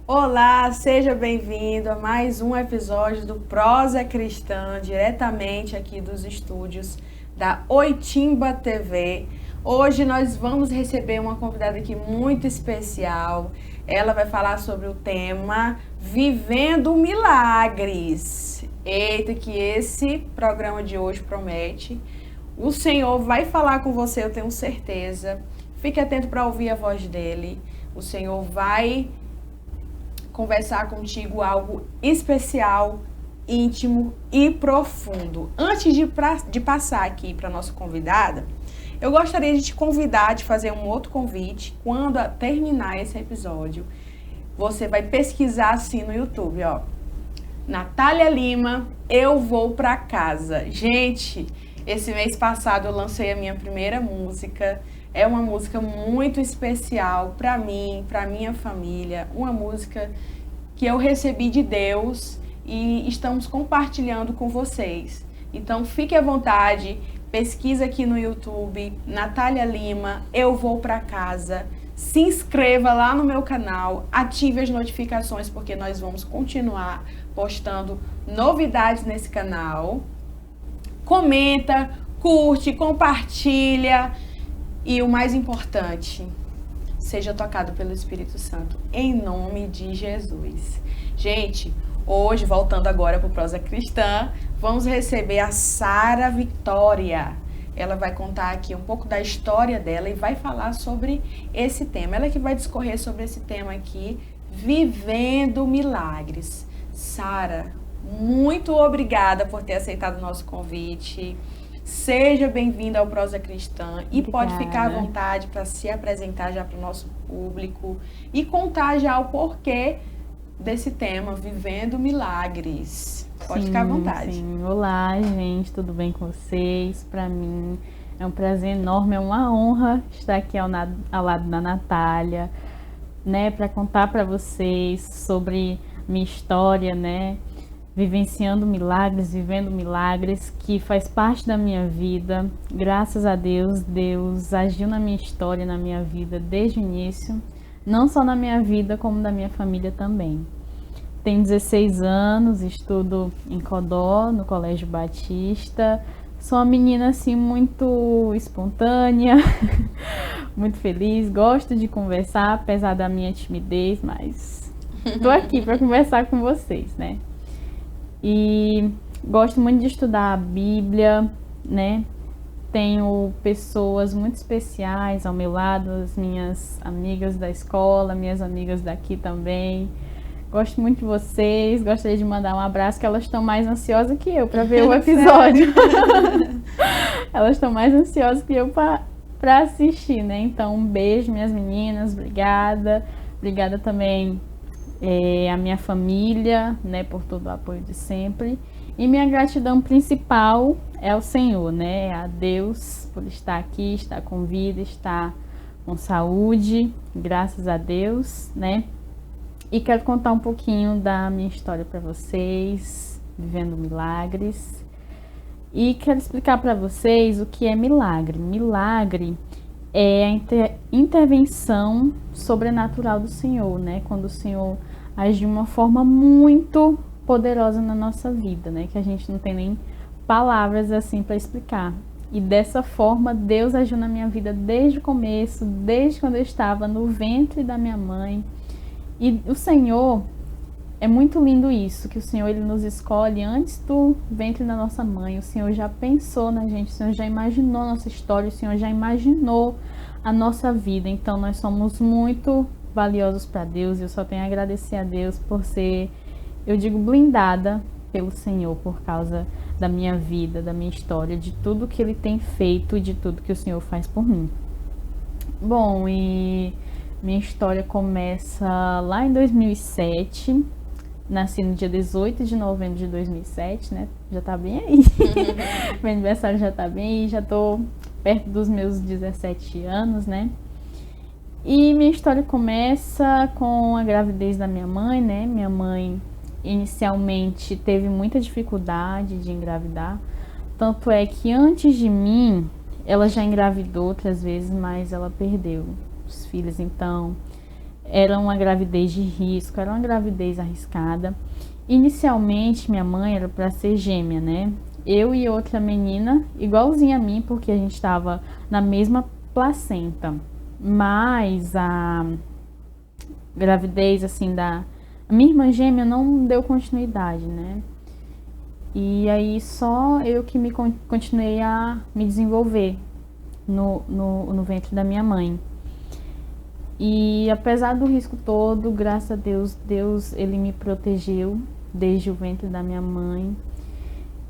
Olá, seja bem-vindo a mais um episódio do Prosa Cristã, diretamente aqui dos estúdios da Oitimba TV. Hoje nós vamos receber uma convidada aqui muito especial. Ela vai falar sobre o tema Vivendo Milagres. Eita, que esse programa de hoje promete. O Senhor vai falar com você, eu tenho certeza. Fique atento para ouvir a voz dele. O Senhor vai conversar contigo algo especial, íntimo e profundo. Antes de passar aqui para nossa convidada, eu gostaria de te convidar, de fazer um outro convite. Quando terminar esse episódio, você vai pesquisar assim no YouTube, ó. Natália Lima, Eu Vou Pra Casa. Gente, esse mês passado eu lancei a minha primeira música. É uma música muito especial para mim, para minha família. Uma música que eu recebi de Deus e estamos compartilhando com vocês. Então fique à vontade, pesquisa aqui no YouTube, Natália Lima, Eu Vou Pra Casa. Se inscreva lá no meu canal, ative as notificações porque nós vamos continuar postando novidades nesse canal. Comenta, curte, compartilha e o mais importante, seja tocado pelo Espírito Santo, em nome de Jesus. Gente, hoje, voltando agora para o Prosa Cristã, vamos receber a Sara Vitória. Ela vai contar aqui um pouco da história dela e vai falar sobre esse tema. Ela que vai discorrer sobre esse tema aqui, Vivendo Milagres. Sara, muito obrigada por ter aceitado o nosso convite. Seja bem-vinda ao Prosa Cristã e pode ficar à vontade para se apresentar já para o nosso público e contar já o porquê desse tema, Vivendo Milagres. Pode ficar à vontade. Sim. Olá, gente, tudo bem com vocês? Para mim é um prazer enorme, é uma honra estar aqui ao lado da Natália, né, para contar para vocês sobre minha história, né? Vivenciando milagres, vivendo milagres, que faz parte da minha vida. Graças a Deus, Deus agiu na minha história, na minha vida desde o início, não só na minha vida, como na minha família também. Tenho 16 anos, estudo em Codó, no Colégio Batista. Sou uma menina assim muito espontânea, muito feliz, gosto de conversar, apesar da minha timidez, mas tô aqui para conversar com vocês, né? E gosto muito de estudar a Bíblia, né? Tenho pessoas muito especiais ao meu lado, as minhas amigas da escola, minhas amigas daqui também. Gosto muito de vocês, gostaria de mandar um abraço, que elas estão mais ansiosas que eu para ver o episódio. Elas estão mais ansiosas que eu para assistir, né? Então, um beijo, minhas meninas, obrigada. Obrigada também a minha família, né, por todo o apoio de sempre. E minha gratidão principal é ao Senhor, né, a Deus por estar aqui, estar com vida, estar com saúde, graças a Deus, né. E quero contar um pouquinho da minha história para vocês, vivendo milagres. E quero explicar para vocês o que é milagre. Milagre é a intervenção sobrenatural do Senhor, né? Quando o Senhor age de uma forma muito poderosa na nossa vida, né? Que a gente não tem nem palavras assim para explicar. E dessa forma, Deus agiu na minha vida desde o começo, desde quando eu estava no ventre da minha mãe. E o Senhor, é muito lindo isso, que o Senhor ele nos escolhe antes do ventre da nossa mãe. O Senhor já pensou na gente, o Senhor já imaginou a nossa história, o Senhor já imaginou a nossa vida. Então nós somos muito valiosos para Deus e eu só tenho a agradecer a Deus por ser, eu digo, blindada pelo Senhor por causa da minha vida, da minha história, de tudo que Ele tem feito e de tudo que o Senhor faz por mim. Bom, e minha história começa lá em 2007, nasci no dia 18 de novembro de 2007, né? Já tá bem aí. Meu aniversário já tá bem aí, já tô perto dos meus 17 anos, né? E minha história começa com a gravidez da minha mãe, né? Minha mãe inicialmente teve muita dificuldade de engravidar, tanto é que antes de mim, ela já engravidou outras vezes, mas ela perdeu os filhos, então era uma gravidez de risco, era uma gravidez arriscada. Inicialmente, minha mãe era para ser gêmea, né? Eu e outra menina, igualzinha a mim, porque a gente estava na mesma placenta. Mas a gravidez, assim, da minha irmã gêmea não deu continuidade, né? E aí só eu que continuei a me desenvolver no ventre da minha mãe. E apesar do risco todo, graças a Deus ele me protegeu desde o ventre da minha mãe.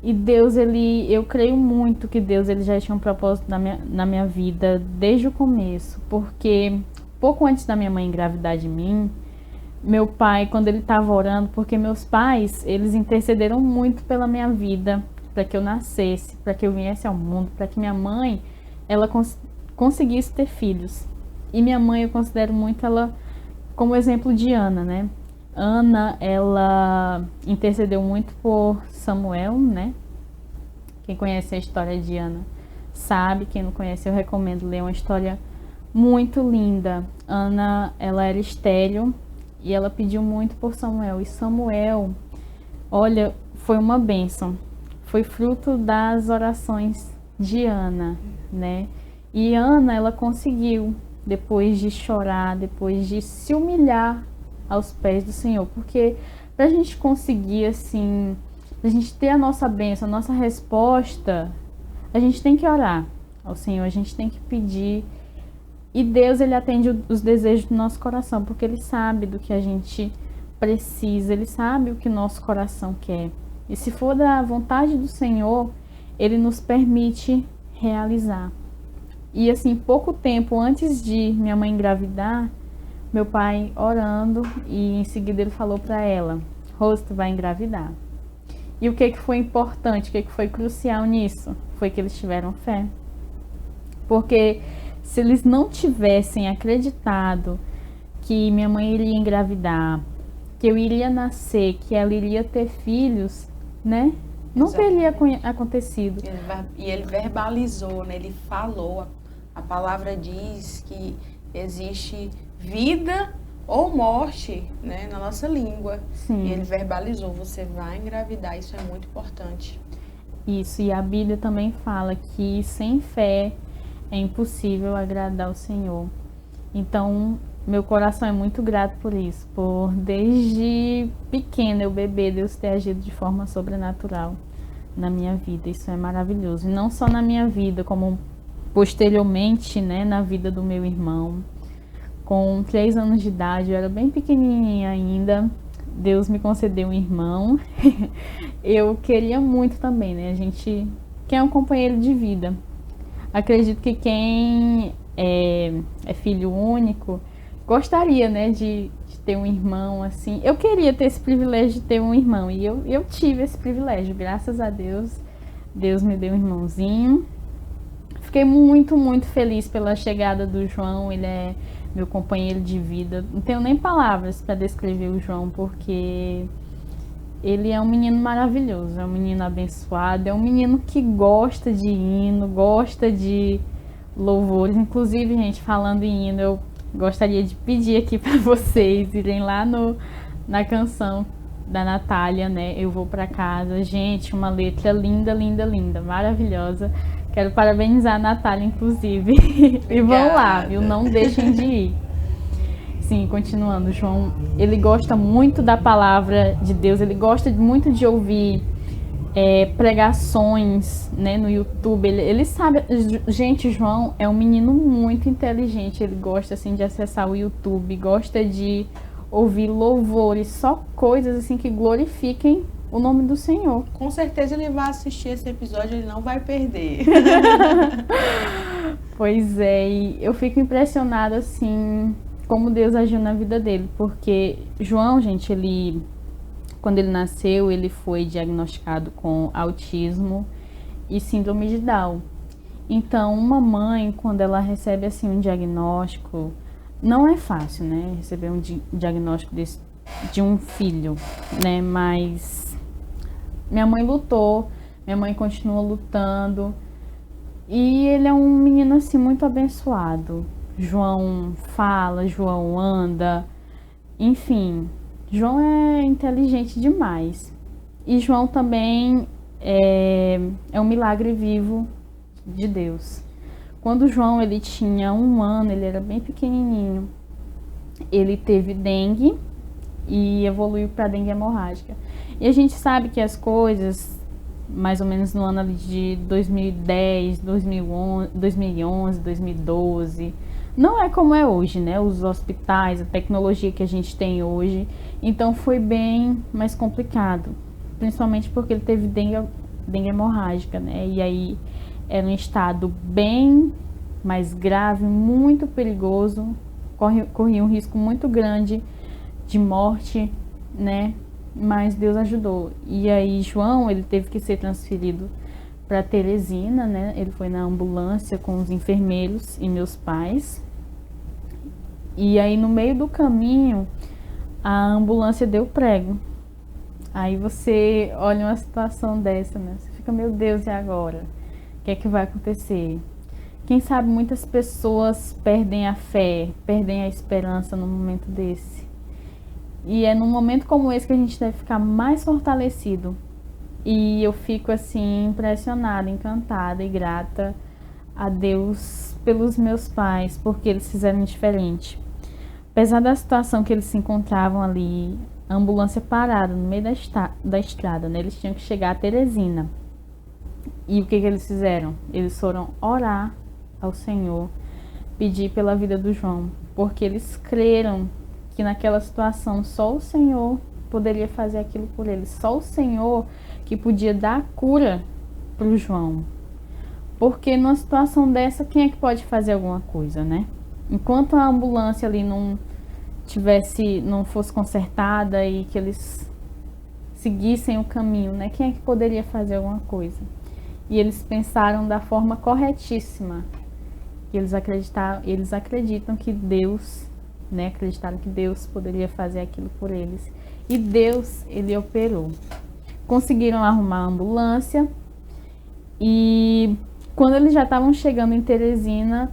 E Deus, eu creio muito que Deus ele já tinha um propósito na minha vida desde o começo, porque pouco antes da minha mãe engravidar de mim, meu pai, quando ele estava orando, porque meus pais, eles intercederam muito pela minha vida, para que eu nascesse, para que eu viesse ao mundo, para que minha mãe, ela conseguisse ter filhos. E minha mãe, eu considero muito ela como exemplo de Ana, né? Ana, ela intercedeu muito por Samuel, né? Quem conhece a história de Ana sabe, quem não conhece eu recomendo ler, uma história muito linda. Ana, ela era estéril e ela pediu muito por Samuel. E Samuel, olha, foi uma bênção. Foi fruto das orações de Ana, né? E Ana, ela conseguiu, depois de chorar, depois de se humilhar aos pés do Senhor. Porque para a gente conseguir, assim, pra gente ter a nossa bênção, a nossa resposta, a gente tem que orar ao Senhor, a gente tem que pedir. E Deus, ele atende os desejos do nosso coração, porque ele sabe do que a gente precisa, ele sabe o que o nosso coração quer. E se for da vontade do Senhor, ele nos permite realizar. E assim, pouco tempo antes de minha mãe engravidar, meu pai orando, e em seguida ele falou para ela: Rose, tu vai engravidar. E o que foi importante, o que foi crucial nisso? Foi que eles tiveram fé. Porque se eles não tivessem acreditado que minha mãe iria engravidar, que eu iria nascer, que ela iria ter filhos, né? Não teria acontecido. E ele verbalizou, né? Ele falou. A palavra diz que existe vida ou morte, né, na nossa língua. Sim. E ele verbalizou, você vai engravidar, isso é muito importante. Isso, e a Bíblia também fala que sem fé é impossível agradar o Senhor. Então, meu coração é muito grato por isso, por desde pequena, eu bebê, Deus ter agido de forma sobrenatural na minha vida. Isso é maravilhoso. E não só na minha vida, como posteriormente, né, na vida do meu irmão. Com 3 anos de idade, eu era bem pequenininha ainda, Deus me concedeu um irmão. Eu queria muito também, né? A gente quer um companheiro de vida. Acredito que quem é filho único gostaria, né, de ter um irmão assim. Eu queria ter esse privilégio de ter um irmão e eu tive esse privilégio, graças a Deus. Deus me deu um irmãozinho. Fiquei muito, muito feliz pela chegada do João. Ele é meu companheiro de vida. Não tenho nem palavras para descrever o João, porque ele é um menino maravilhoso, é um menino abençoado, é um menino que gosta de hino, gosta de louvores. Inclusive, gente, falando em hino, eu gostaria de pedir aqui para vocês irem lá na canção da Natália, né? Eu Vou Pra Casa. Gente, uma letra linda, linda, linda, maravilhosa. Quero parabenizar a Natália, inclusive. E vão lá, viu? Não deixem de ir. Sim, continuando, João, ele gosta muito da palavra de Deus, ele gosta muito de ouvir pregações, né, no YouTube. Ele sabe, gente, João é um menino muito inteligente, ele gosta assim de acessar o YouTube, gosta de ouvir louvores, só coisas assim que glorifiquem o nome do Senhor. Com certeza ele vai assistir esse episódio, ele não vai perder. Pois é, e eu fico impressionada assim como Deus agiu na vida dele, porque João, gente, quando ele nasceu, ele foi diagnosticado com autismo e síndrome de Down. Então, uma mãe, quando ela recebe assim um diagnóstico, não é fácil, né, receber um diagnóstico de um filho, né, mas minha mãe lutou, minha mãe continua lutando, e ele é um menino assim muito abençoado. João fala, João anda, enfim, João é inteligente demais. E João também é um milagre vivo de Deus. Quando João ele tinha 1 ano, ele era bem pequenininho, ele teve dengue e evoluiu para dengue hemorrágica. E a gente sabe que as coisas, mais ou menos no ano de 2010, 2011, 2012, não é como é hoje, né? Os hospitais, a tecnologia que a gente tem hoje. Então foi bem mais complicado, principalmente porque ele teve dengue hemorrágica, né? E aí era um estado bem mais grave, muito perigoso, corria um risco muito grande de morte, né? Mas Deus ajudou. E aí João, ele teve que ser transferido para Teresina, né? Ele foi na ambulância com os enfermeiros e meus pais. E aí no meio do caminho, a ambulância deu prego. Aí você olha uma situação dessa, né? Você fica, meu Deus, e agora? O que é que vai acontecer? Quem sabe muitas pessoas perdem a fé, perdem a esperança num momento desse. E é num momento como esse que a gente deve ficar mais fortalecido. E eu fico assim impressionada, encantada e grata a Deus pelos meus pais, porque eles fizeram diferente. Apesar da situação que eles se encontravam ali, a ambulância parada no meio da estrada, né? Eles tinham que chegar a Teresina. E o que eles fizeram? Eles foram orar ao Senhor, pedir pela vida do João, porque eles creram que naquela situação só o Senhor poderia fazer aquilo por eles, só o Senhor que podia dar a cura para o João. Porque numa situação dessa, quem é que pode fazer alguma coisa, né? Enquanto a ambulância ali não fosse consertada e que eles seguissem o caminho, né? Quem é que poderia fazer alguma coisa? E eles pensaram da forma corretíssima. Eles acreditam que Deus, né? Acreditaram que Deus poderia fazer aquilo por eles. E Deus, ele operou. Conseguiram arrumar a ambulância e quando eles já estavam chegando em Teresina,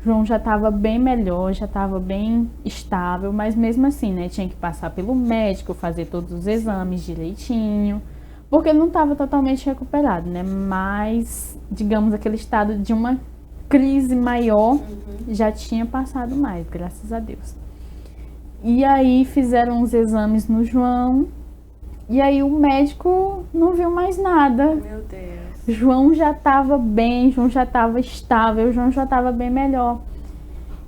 João já estava bem melhor, já estava bem estável, mas mesmo assim, né, tinha que passar pelo médico, fazer todos os exames direitinho, porque ele não estava totalmente recuperado, né, mas, digamos, aquele estado de uma crise maior já tinha passado mais, graças a Deus. E aí fizeram os exames no João, e aí o médico não viu mais nada. Meu Deus. João já estava bem, João já estava estável, João já estava bem melhor.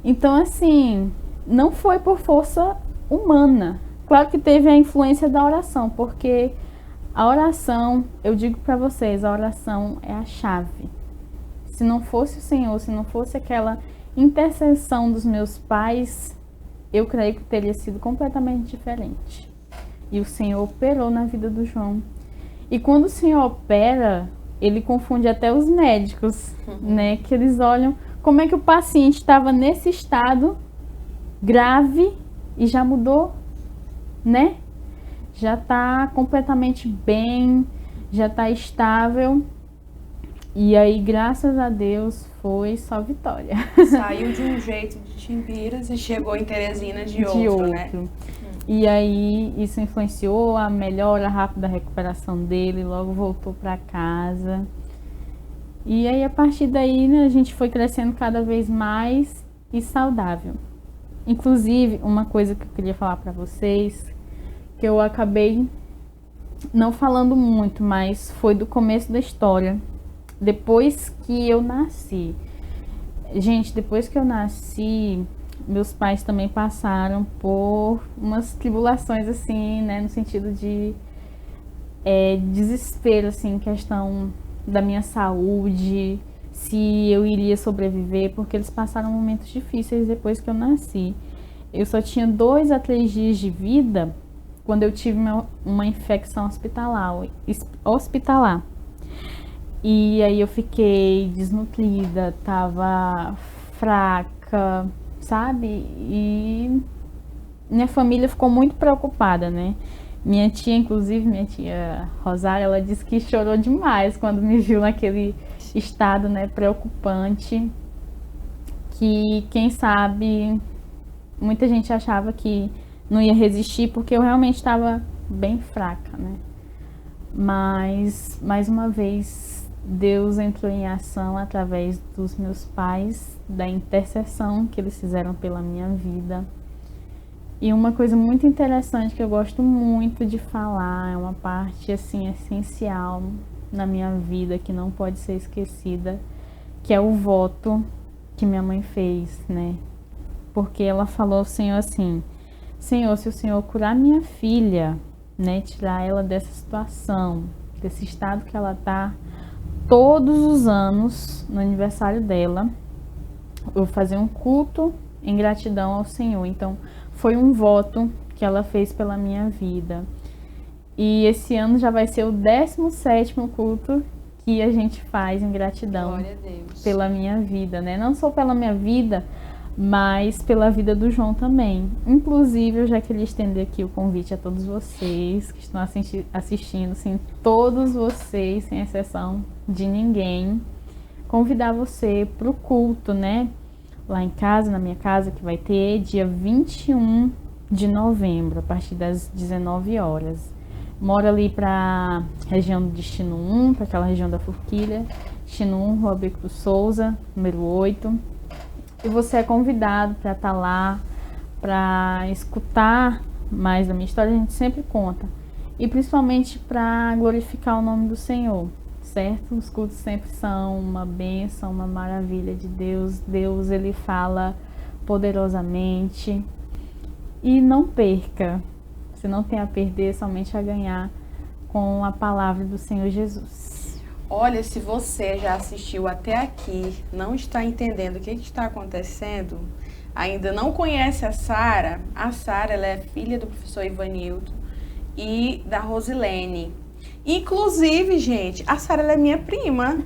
Então, assim, não foi por força humana. Claro que teve a influência da oração, porque a oração, eu digo para vocês, a oração é a chave. Se não fosse o Senhor, se não fosse aquela intercessão dos meus pais, eu creio que teria sido completamente diferente. E o Senhor operou na vida do João. E quando o Senhor opera, ele confunde até os médicos, né? Que eles olham como é que o paciente estava nesse estado grave e já mudou, né? Já está completamente bem, já está estável. E aí, graças a Deus, foi só vitória. Saiu de um jeito de Timbiras e chegou em Teresina de outro, né? E aí isso influenciou a melhora rápida da recuperação dele, logo voltou para casa. E aí a partir daí, né, a gente foi crescendo cada vez mais e saudável. Inclusive, uma coisa que eu queria falar para vocês, que eu acabei não falando muito, mas foi do começo da história. Depois que eu nasci. Gente, depois que eu nasci, meus pais também passaram por umas tribulações assim, né, no sentido de desespero, assim, questão da minha saúde, se eu iria sobreviver, porque eles passaram momentos difíceis depois que eu nasci. Eu só tinha 2 a 3 dias de vida quando eu tive uma infecção hospitalar. E aí eu fiquei desnutrida, tava fraca, sabe? E minha família ficou muito preocupada, né? Minha tia Rosária, ela disse que chorou demais quando me viu naquele estado, né, preocupante, que, quem sabe, muita gente achava que não ia resistir, porque eu realmente estava bem fraca, né? Mas, mais uma vez, Deus entrou em ação através dos meus pais, da intercessão que eles fizeram pela minha vida. E uma coisa muito interessante que eu gosto muito de falar, é uma parte assim essencial na minha vida, que não pode ser esquecida, que é o voto que minha mãe fez, né? Porque ela falou ao Senhor assim: Senhor, se o Senhor curar minha filha, né, tirar ela dessa situação, desse estado que ela tá, todos os anos, no aniversário dela, eu vou fazer um culto em gratidão ao Senhor. Então, foi um voto que ela fez pela minha vida. E esse ano já vai ser o 17º culto que a gente faz em gratidão pela minha vida, né? Não só pela minha vida, mas pela vida do João também. Inclusive, eu já queria estender aqui o convite a todos vocês que estão assistindo, sim, todos vocês, sem exceção de ninguém, convidar você para o culto, né? Lá em casa, na minha casa, que vai ter dia 21 de novembro, a partir das 19 horas. Moro ali para a região do Destino 1, para aquela região da Forquilha, Destino 1, Rua Beco Souza, número 8. E você é convidado para estar lá, para escutar mais da minha história, a gente sempre conta. E principalmente para glorificar o nome do Senhor, certo? Os cultos sempre são uma bênção, uma maravilha de Deus. Deus, ele fala poderosamente. E não perca. Você não tem a perder, somente a ganhar com a palavra do Senhor Jesus. Olha, se você já assistiu até aqui, não está entendendo o que está acontecendo, ainda não conhece a Sara ela é filha do professor Ivanildo e da Rosilene. Inclusive, gente, a Sara ela é minha prima.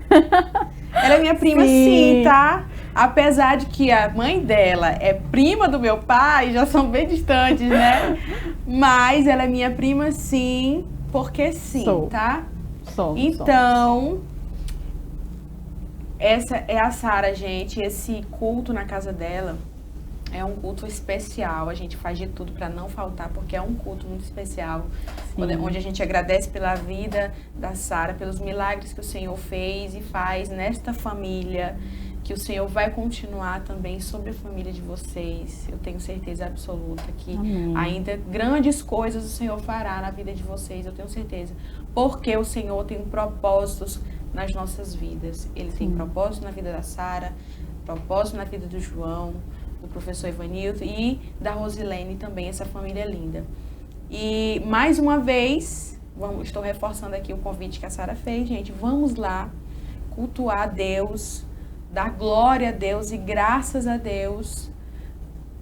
Ela é minha prima, sim, tá? Apesar de que a mãe dela é prima do meu pai, já são bem distantes, né? Mas ela é minha prima, sim, porque sim, tá? Então, essa é a Sara, gente. Esse culto na casa dela é um culto especial. A gente faz de tudo para não faltar, porque é um culto muito especial. Onde a gente agradece pela vida da Sara, pelos milagres que o Senhor fez e faz nesta família, que o Senhor vai continuar também sobre a família de vocês. Eu tenho certeza absoluta que ainda grandes coisas o Senhor fará na vida de vocês, eu tenho certeza. Porque o Senhor tem propósitos nas nossas vidas. Ele tem propósito na vida da Sara, propósito na vida do João, do professor Ivanildo e da Rosilene também, essa família linda. E mais uma vez, estou reforçando aqui o convite que a Sara fez, gente. Vamos lá cultuar a Deus, dar glória a Deus e graças a Deus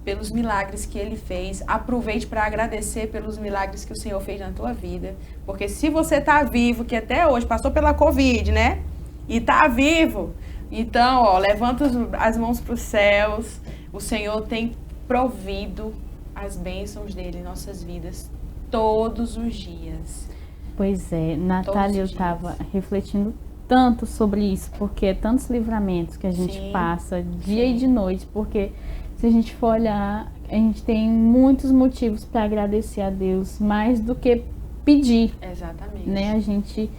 pelos milagres que Ele fez. Aproveite para agradecer pelos milagres que o Senhor fez na tua vida. Porque se você está vivo, que até hoje passou pela Covid, né? E está vivo, então, ó, levanta as mãos para os céus. O Senhor tem provido as bênçãos dele em nossas vidas todos os dias. Pois é, Natália, eu estava refletindo tanto sobre isso, porque é tantos livramentos que a gente passa dia e de noite, porque se a gente for olhar, a gente tem muitos motivos para agradecer a Deus, mais do que pedir. Exatamente. Né? A gente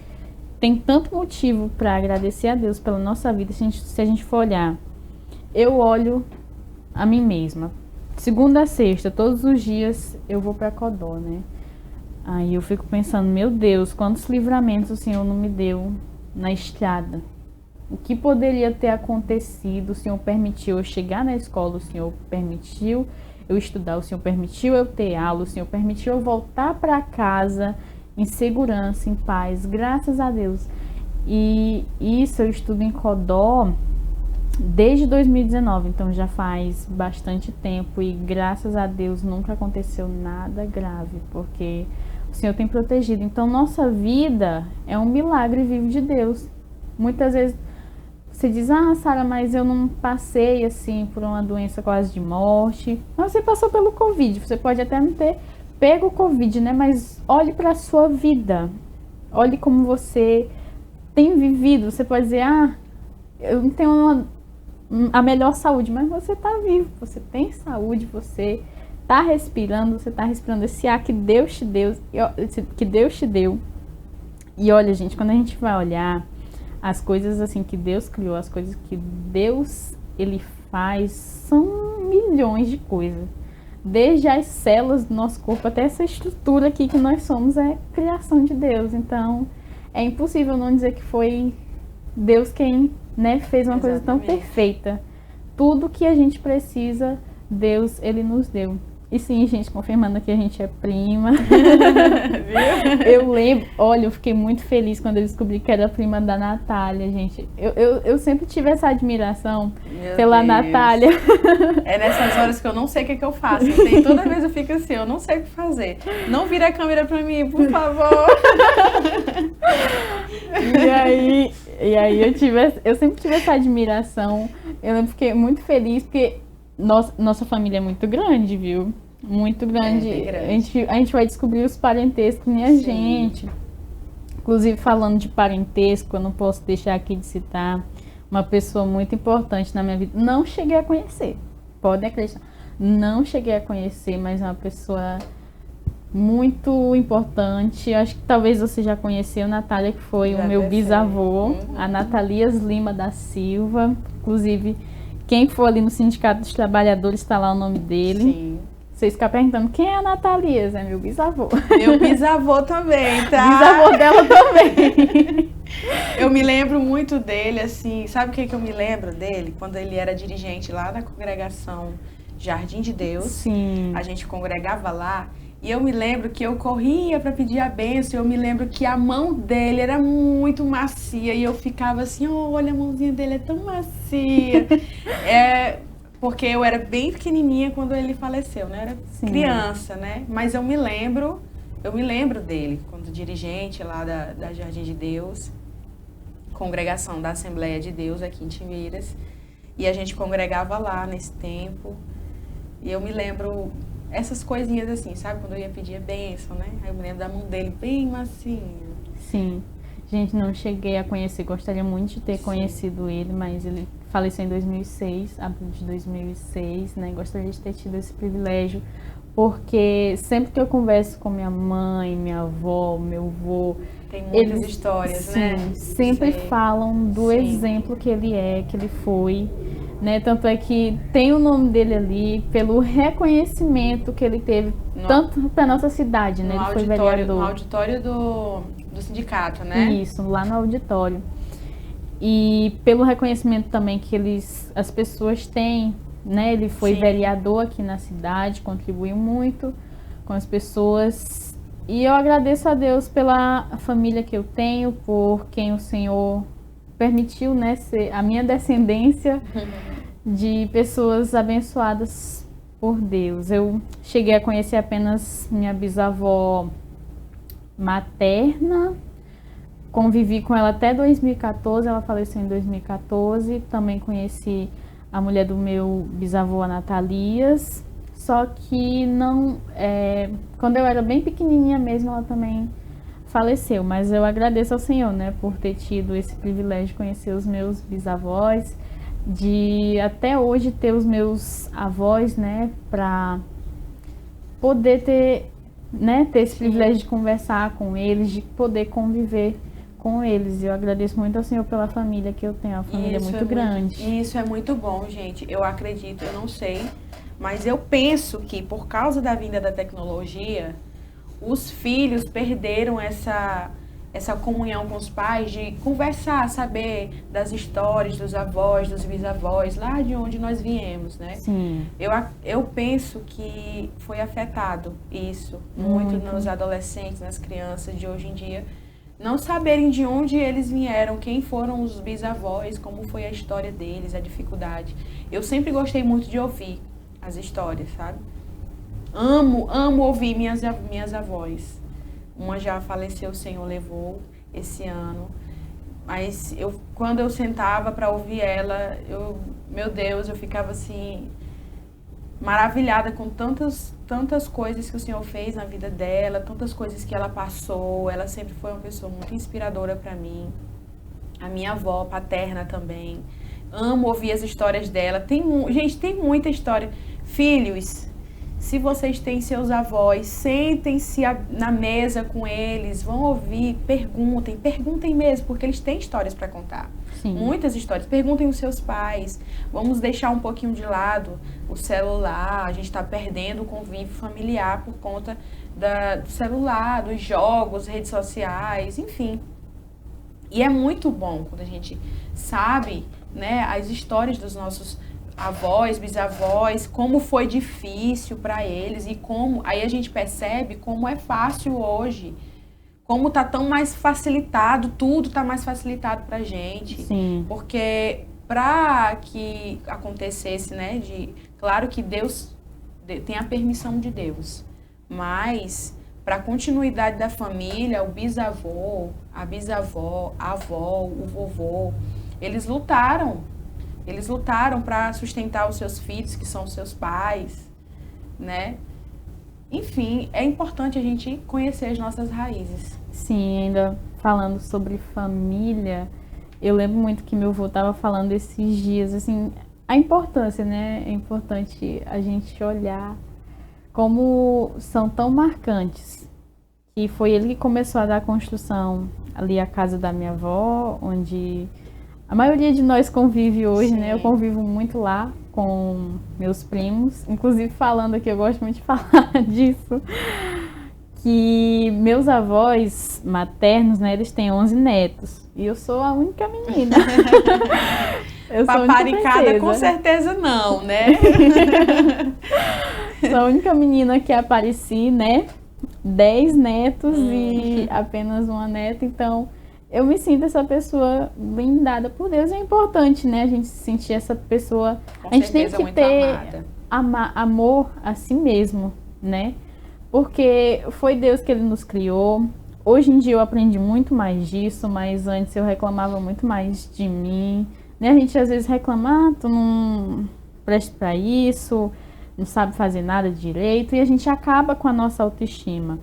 tem tanto motivo para agradecer a Deus pela nossa vida, se a gente for olhar. Eu olho a mim mesma. Segunda a sexta, todos os dias eu vou para Codó, né? Aí eu fico pensando, meu Deus, quantos livramentos o Senhor não me deu na estrada. O que poderia ter acontecido? O Senhor permitiu eu chegar na escola, o Senhor permitiu eu estudar, o Senhor permitiu eu ter aula, o Senhor permitiu eu voltar para casa em segurança, em paz, graças a Deus. E isso eu estudo em Codó desde 2019, então já faz bastante tempo e graças a Deus nunca aconteceu nada grave, porque o Senhor tem protegido. Então nossa vida é um milagre vivo de Deus. Muitas vezes você diz, Sara, mas eu não passei assim por uma doença quase de morte. Mas você passou pelo Covid, você pode até não ter pego o Covid, né? Mas olhe para a sua vida, olhe como você tem vivido. Você pode dizer, eu não tenho a melhor saúde, mas você tá vivo, você tem saúde, você tá respirando, você tá respirando esse ar que Deus te deu, que Deus te deu. E olha, gente, quando a gente vai olhar as coisas assim que Deus criou, as coisas que Deus ele faz, são milhões de coisas. Desde as células do nosso corpo até essa estrutura aqui que nós somos é criação de Deus. Então, é impossível não dizer que foi Deus quem, né, fez uma coisa tão perfeita. Tudo que a gente precisa, Deus, ele nos deu. E sim, gente, confirmando que a gente é prima. Eu lembro, olha, eu fiquei muito feliz quando eu descobri que era prima da Natália, gente. Eu sempre tive essa admiração pela Natália. É nessas horas que eu não sei o que eu faço. Toda vez eu fico assim, eu não sei o que fazer. Não vira a câmera pra mim, por favor. E aí eu sempre tive essa admiração. Eu lembro que fiquei muito feliz, porque nossa família é muito grande, viu? Muito grande. A gente vai descobrir os parentescos, minha gente. Inclusive, falando de parentesco, eu não posso deixar aqui de citar uma pessoa muito importante na minha vida. Não cheguei a conhecer, podem acreditar. Não cheguei a conhecer, mas é uma pessoa muito importante. Eu acho que talvez você já conheceu, Natália, que foi o meu bisavô, a Natalias Lima da Silva. Inclusive, quem for ali no Sindicato dos Trabalhadores, está lá o nome dele. Sim. Vocês ficam perguntando, quem é a Natalias? É meu bisavô. Meu bisavô também, tá? Bisavô dela também. Eu me lembro muito dele, assim, sabe o que eu me lembro dele? Quando ele era dirigente lá na congregação Jardim de Deus. Sim. A gente congregava lá. E eu me lembro que eu corria para pedir a bênção. Eu me lembro que a mão dele era muito macia. E eu ficava assim, olha, a mãozinha dele é tão macia. Porque eu era bem pequenininha quando ele faleceu, né? Eu era criança, né? Mas eu me lembro dele, quando dirigente lá da Jardim de Deus, congregação da Assembleia de Deus aqui em Timiras. E a gente congregava lá nesse tempo. E eu me lembro essas coisinhas assim, sabe? Quando eu ia pedir a bênção, né? Aí eu me lembro da mão dele bem macia. Sim. Gente, não cheguei a conhecer, gostaria muito de ter conhecido ele, mas ele faleceu em 2006, abril de 2006, né? Gostaria de ter tido esse privilégio, porque sempre que eu converso com minha mãe, minha avó, meu avô... Tem muitas histórias, né? Sempre falam do exemplo que ele é, que ele foi, né? Tanto é que tem o nome dele ali, pelo reconhecimento que ele teve, tanto para nossa cidade, né? Ele foi vereador. No auditório do sindicato, né? Isso, lá no auditório. E pelo reconhecimento também que as pessoas têm, né? Ele foi vereador aqui na cidade, contribuiu muito com as pessoas. E eu agradeço a Deus pela família que eu tenho, por quem o Senhor permitiu, né? Ser a minha descendência de pessoas abençoadas por Deus. Eu cheguei a conhecer apenas minha bisavó materna, convivi com ela até 2014, ela faleceu em 2014. Também conheci a mulher do meu bisavô, a Natalias, só que não, quando eu era bem pequenininha mesmo, ela também faleceu. Mas eu agradeço ao Senhor, né, por ter tido esse privilégio de conhecer os meus bisavós, de até hoje ter os meus avós, né, para poder ter esse privilégio de conversar com eles, de poder conviver com eles. E eu agradeço muito ao Senhor pela família que eu tenho, uma família muito grande. Isso é muito bom, gente. Eu acredito, eu não sei, mas eu penso que por causa da vinda da tecnologia, os filhos perderam essa comunhão com os pais, de conversar, saber das histórias dos avós, dos bisavós, lá de onde nós viemos, né? Sim. Eu penso que foi afetado isso muito nos adolescentes, nas crianças de hoje em dia, não saberem de onde eles vieram, quem foram os bisavós, como foi a história deles, a dificuldade. Eu sempre gostei muito de ouvir as histórias, sabe? Amo ouvir minhas avós. Uma já faleceu, o Senhor levou esse ano. Mas quando eu sentava para ouvir ela, meu Deus, eu ficava assim, maravilhada com tantas coisas que o Senhor fez na vida dela, tantas coisas que ela passou. Ela sempre foi uma pessoa muito inspiradora para mim. A minha avó paterna também. amo ouvir as histórias dela. Gente, tem muita história. Filhos, se vocês têm seus avós, sentem-se na mesa com eles, vão ouvir, perguntem mesmo, porque eles têm histórias para contar. Sim. Muitas histórias. Perguntem os seus pais. Vamos deixar um pouquinho de lado o celular. A gente está perdendo o convívio familiar por conta do celular, dos jogos, redes sociais, enfim. E é muito bom quando a gente sabe, né, as histórias dos nossos avós, bisavós, como foi difícil para eles e como aí a gente percebe como é fácil hoje, como tá tão mais facilitado, tudo tá mais facilitado pra gente. Sim. Porque para que acontecesse, né, claro que Deus tem a permissão de Deus, mas para a continuidade da família, o bisavô, a bisavó, a avó, o vovô, eles lutaram para sustentar os seus filhos, que são os seus pais, né? Enfim, é importante a gente conhecer as nossas raízes. Sim, ainda falando sobre família, eu lembro muito que meu avô estava falando esses dias, assim, a importância, né? É importante a gente olhar como são tão marcantes. E foi ele que começou a dar construção ali a casa da minha avó, onde a maioria de nós convive hoje, Sim. né? Eu convivo muito lá com meus primos. Inclusive, falando aqui, eu gosto muito de falar disso. Que meus avós maternos, né? Eles têm 11 netos. E eu sou a única menina. Paparicada, com certeza não, né? Sou a única menina que apareci, né? 10 netos e apenas uma neta. Então, eu me sinto essa pessoa blindada por Deus. É importante, né? A gente se sentir essa pessoa. Com a gente tem certeza, que ter amor a si mesmo, né? Porque foi Deus que Ele nos criou. Hoje em dia eu aprendi muito mais disso, mas antes eu reclamava muito mais de mim. Né? A gente às vezes reclama, tu não presta pra isso, não sabe fazer nada direito, e a gente acaba com a nossa autoestima.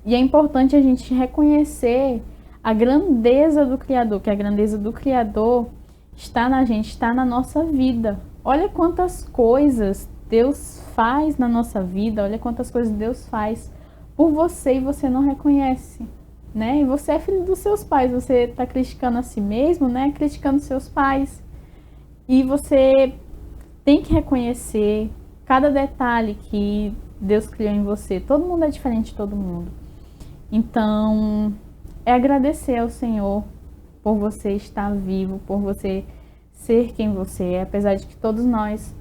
E é importante a gente reconhecer a grandeza do Criador, que a grandeza do Criador está na gente, está na nossa vida. Olha quantas coisas Deus faz na nossa vida, olha quantas coisas Deus faz por você e você não reconhece, né? E você é filho dos seus pais, você está criticando a si mesmo, né? Criticando seus pais. E você tem que reconhecer cada detalhe que Deus criou em você. Todo mundo é diferente de todo mundo. Então, é agradecer ao Senhor por você estar vivo, por você ser quem você é, apesar de que todos nós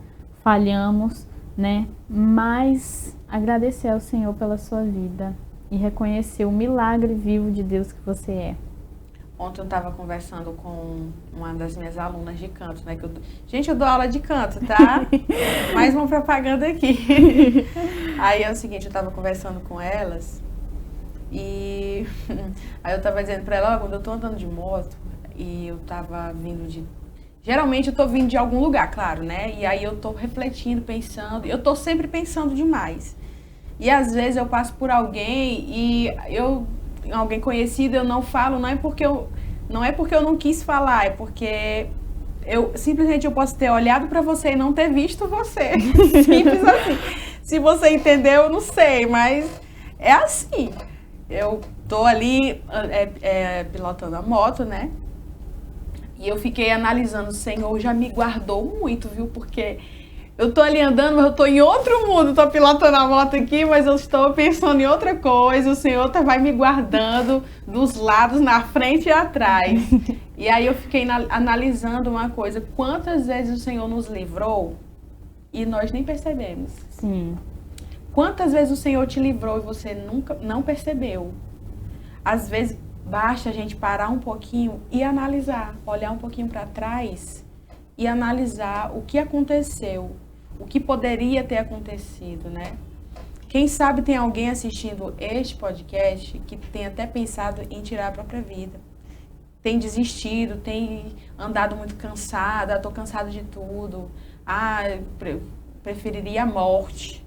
falhamos, né? Mas agradecer ao Senhor pela sua vida e reconhecer o milagre vivo de Deus que você é. Ontem eu estava conversando com uma das minhas alunas de canto, né? Gente, eu dou aula de canto, tá? Mais uma propaganda aqui. Aí é o seguinte, eu estava conversando com elas e aí eu estava dizendo para ela, quando eu tô andando de moto e eu estava vindo de... Geralmente eu tô vindo de algum lugar, claro, né? E aí eu tô refletindo, pensando, eu tô sempre pensando demais. E às vezes eu passo por alguém e alguém conhecido, eu não falo, não é porque eu não quis falar, é porque simplesmente eu posso ter olhado para você e não ter visto você. Simples assim. Se você entendeu, eu não sei, mas é assim. Eu tô ali pilotando a moto, né? E eu fiquei analisando, o Senhor já me guardou muito, viu? Porque eu tô ali andando, mas eu tô em outro mundo, tô pilotando a moto aqui, mas eu estou pensando em outra coisa, o Senhor vai me guardando dos lados, na frente e atrás. E aí eu fiquei analisando uma coisa, quantas vezes o Senhor nos livrou e nós nem percebemos. Sim. Quantas vezes o Senhor te livrou e você nunca não percebeu? Às vezes basta a gente parar um pouquinho e analisar, olhar um pouquinho para trás e analisar o que aconteceu, o que poderia ter acontecido, né? Quem sabe tem alguém assistindo este podcast que tem até pensado em tirar a própria vida. Tem desistido, tem andado muito cansada, tô cansado de tudo. Preferiria a morte.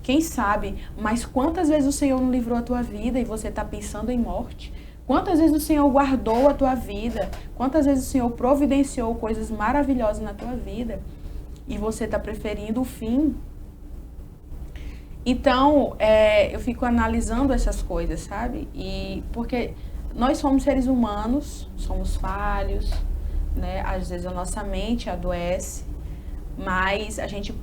Quem sabe, mas quantas vezes o Senhor não livrou a tua vida e você está pensando em morte? Quantas vezes o Senhor guardou a tua vida? Quantas vezes o Senhor providenciou coisas maravilhosas na tua vida? E você está preferindo o fim? Então, eu fico analisando essas coisas, sabe? E porque nós somos seres humanos, somos falhos, né? Às vezes a nossa mente adoece, mas a gente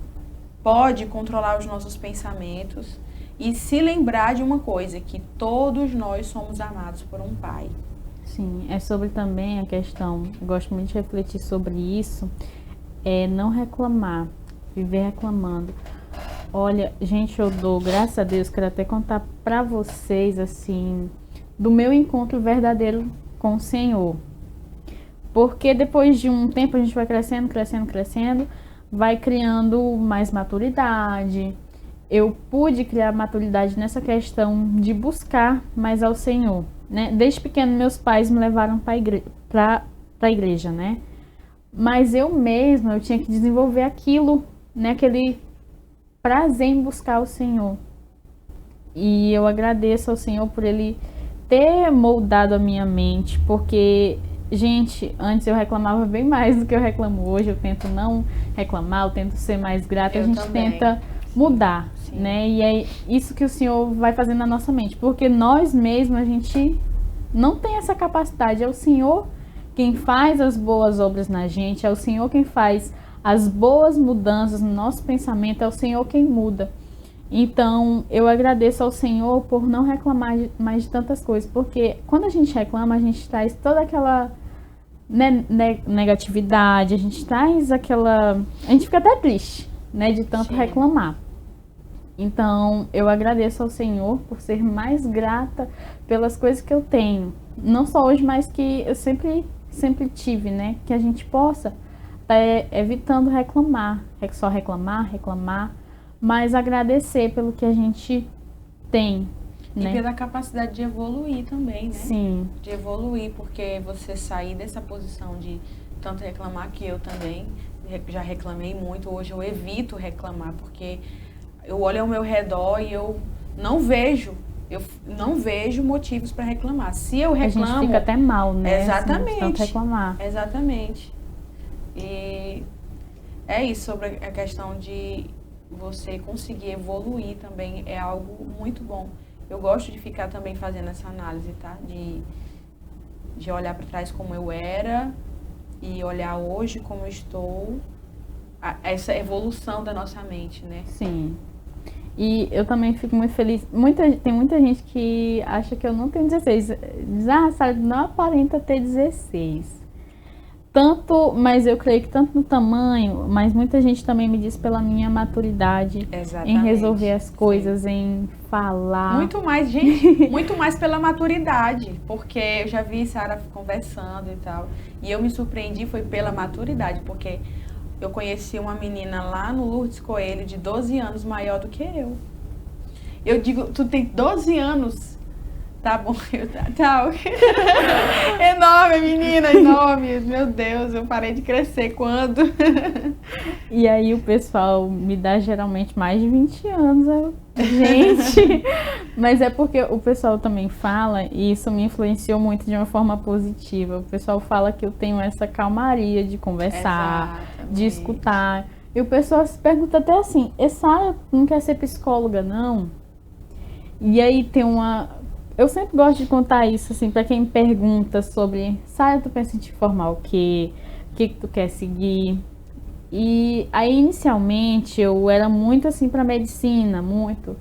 pode controlar os nossos pensamentos e se lembrar de uma coisa, que todos nós somos amados por um Pai. Sim, é sobre também a questão, eu gosto muito de refletir sobre isso, é não reclamar, viver reclamando. Olha, gente, eu dou, graças a Deus, quero até contar pra vocês, assim, do meu encontro verdadeiro com o Senhor. Porque depois de um tempo a gente vai crescendo, vai criando mais maturidade. Eu pude criar maturidade nessa questão de buscar mais ao Senhor, né? Desde pequeno, meus pais me levaram para a igreja, né? Mas eu mesma, eu tinha que desenvolver aquilo, né? Aquele prazer em buscar o Senhor. E eu agradeço ao Senhor por Ele ter moldado a minha mente, porque, gente, antes eu reclamava bem mais do que eu reclamo hoje. Eu tento não reclamar, eu tento ser mais grata, a gente também tenta mudar, né? E é isso que o Senhor vai fazendo na nossa mente, porque nós mesmos, a gente não tem essa capacidade. É o Senhor quem faz as boas obras na gente, é o Senhor quem faz as boas mudanças no nosso pensamento, é o Senhor quem muda. Então, eu agradeço ao Senhor por não reclamar mais de tantas coisas, porque quando a gente reclama, a gente traz toda aquela negatividade, a gente traz aquela... A gente fica até triste, né, de tanto reclamar. Então, eu agradeço ao Senhor por ser mais grata pelas coisas que eu tenho. Não só hoje, mas que eu sempre tive, né? Que a gente possa evitando reclamar, só reclamar, mas agradecer pelo que a gente tem, né? E pela capacidade de evoluir também, né? Sim. De evoluir, porque você sair dessa posição de tanto reclamar, que eu também já reclamei muito, hoje eu evito reclamar, porque eu olho ao meu redor e eu não vejo motivos para reclamar. Se eu reclamo... A gente fica até mal, né? Exatamente. Assim, tanto reclamar. Exatamente. E é isso, sobre a questão de você conseguir evoluir também, é algo muito bom. Eu gosto de ficar também fazendo essa análise, tá? De olhar para trás como eu era e olhar hoje como eu estou, essa evolução da nossa mente, né? Sim. E eu também fico muito feliz. Tem muita gente que acha que eu não tenho 16. Diz, Sara, não aparenta ter 16. Mas eu creio que tanto no tamanho, mas muita gente também me diz pela minha maturidade. Exatamente. Em resolver as coisas, em falar. Muito mais, gente, muito mais pela maturidade, porque eu já vi Sara conversando e tal, e eu me surpreendi, foi pela maturidade, porque eu conheci uma menina lá no Lourdes Coelho de 12 anos maior do que eu. Eu digo, tu tem 12 anos? Tá bom, tá. Enorme, menina, enorme. Meu Deus, eu parei de crescer quando? E aí o pessoal me dá geralmente mais de 20 anos. Gente, mas é porque o pessoal também fala, e isso me influenciou muito de uma forma positiva. O pessoal fala que eu tenho essa calmaria de conversar, de escutar. E o pessoal se pergunta até assim, Sara não quer ser psicóloga, não? E aí tem uma... Eu sempre gosto de contar isso, assim, pra quem pergunta sobre, Sara, tu pensa em te formar o quê? O que tu quer seguir? E aí, inicialmente, eu era muito, assim, pra medicina, muito.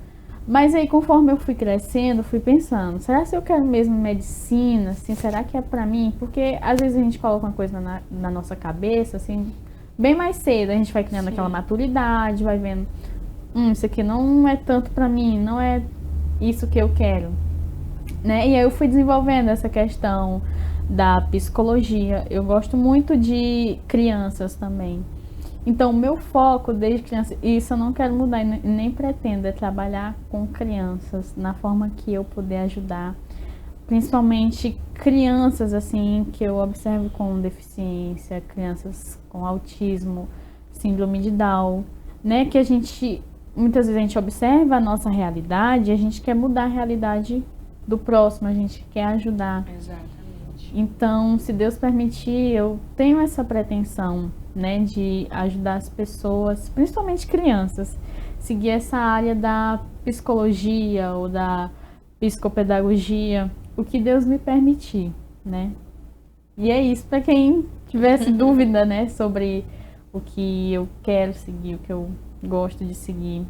Mas aí, conforme eu fui crescendo, fui pensando, será que eu quero mesmo medicina? Assim, será que é pra mim? Porque, às vezes, a gente coloca uma coisa na nossa cabeça, assim, bem mais cedo. A gente vai criando aquela maturidade, vai vendo, isso aqui não é tanto pra mim, não é isso que eu quero. Né? E aí eu fui desenvolvendo essa questão da psicologia. Eu gosto muito de crianças também. Então, o meu foco desde criança, e isso eu não quero mudar e nem pretendo, é trabalhar com crianças na forma que eu puder ajudar. Principalmente crianças, assim, que eu observo com deficiência, crianças com autismo, síndrome de Down, né? Que muitas vezes a gente observa a nossa realidade e a gente quer mudar a realidade do próximo, a gente quer ajudar. Exatamente. Então, se Deus permitir, eu tenho essa pretensão, né, de ajudar as pessoas, principalmente crianças, seguir essa área da psicologia ou da psicopedagogia, o que Deus me permitir, né? E é isso, para quem tivesse dúvida, né, sobre o que eu quero seguir, o que eu gosto de seguir.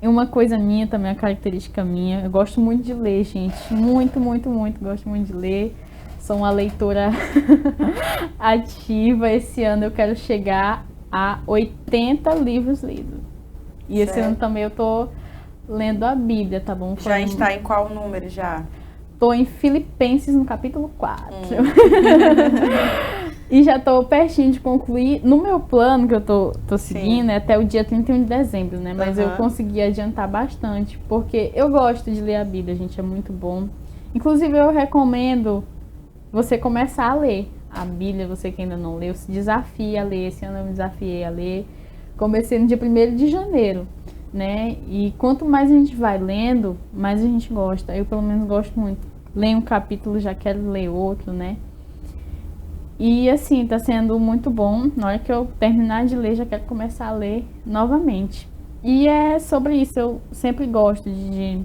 E uma coisa minha também, uma característica minha, eu gosto muito de ler, gente. Muito, muito, muito, gosto muito de ler. Sou uma leitora ativa. Esse ano eu quero chegar a 80 livros lidos. E esse ano também eu tô lendo a Bíblia, tá bom? Já está em qual número já? Tô em Filipenses no capítulo 4. E já tô pertinho de concluir. No meu plano que eu tô seguindo é até o dia 31 de dezembro, né? Mas eu consegui adiantar bastante, porque eu gosto de ler a Bíblia, gente, é muito bom. Inclusive eu recomendo você começar a ler a Bíblia, você que ainda não leu, se desafie a ler. Esse ano eu me desafiei a ler. Comecei no dia 1º de janeiro, né? E quanto mais a gente vai lendo, mais a gente gosta. Eu pelo menos gosto muito. Leio um capítulo, já quero ler outro, né? E assim, tá sendo muito bom. Na hora que eu terminar de ler, já quero começar a ler novamente. E é sobre isso, eu sempre gosto de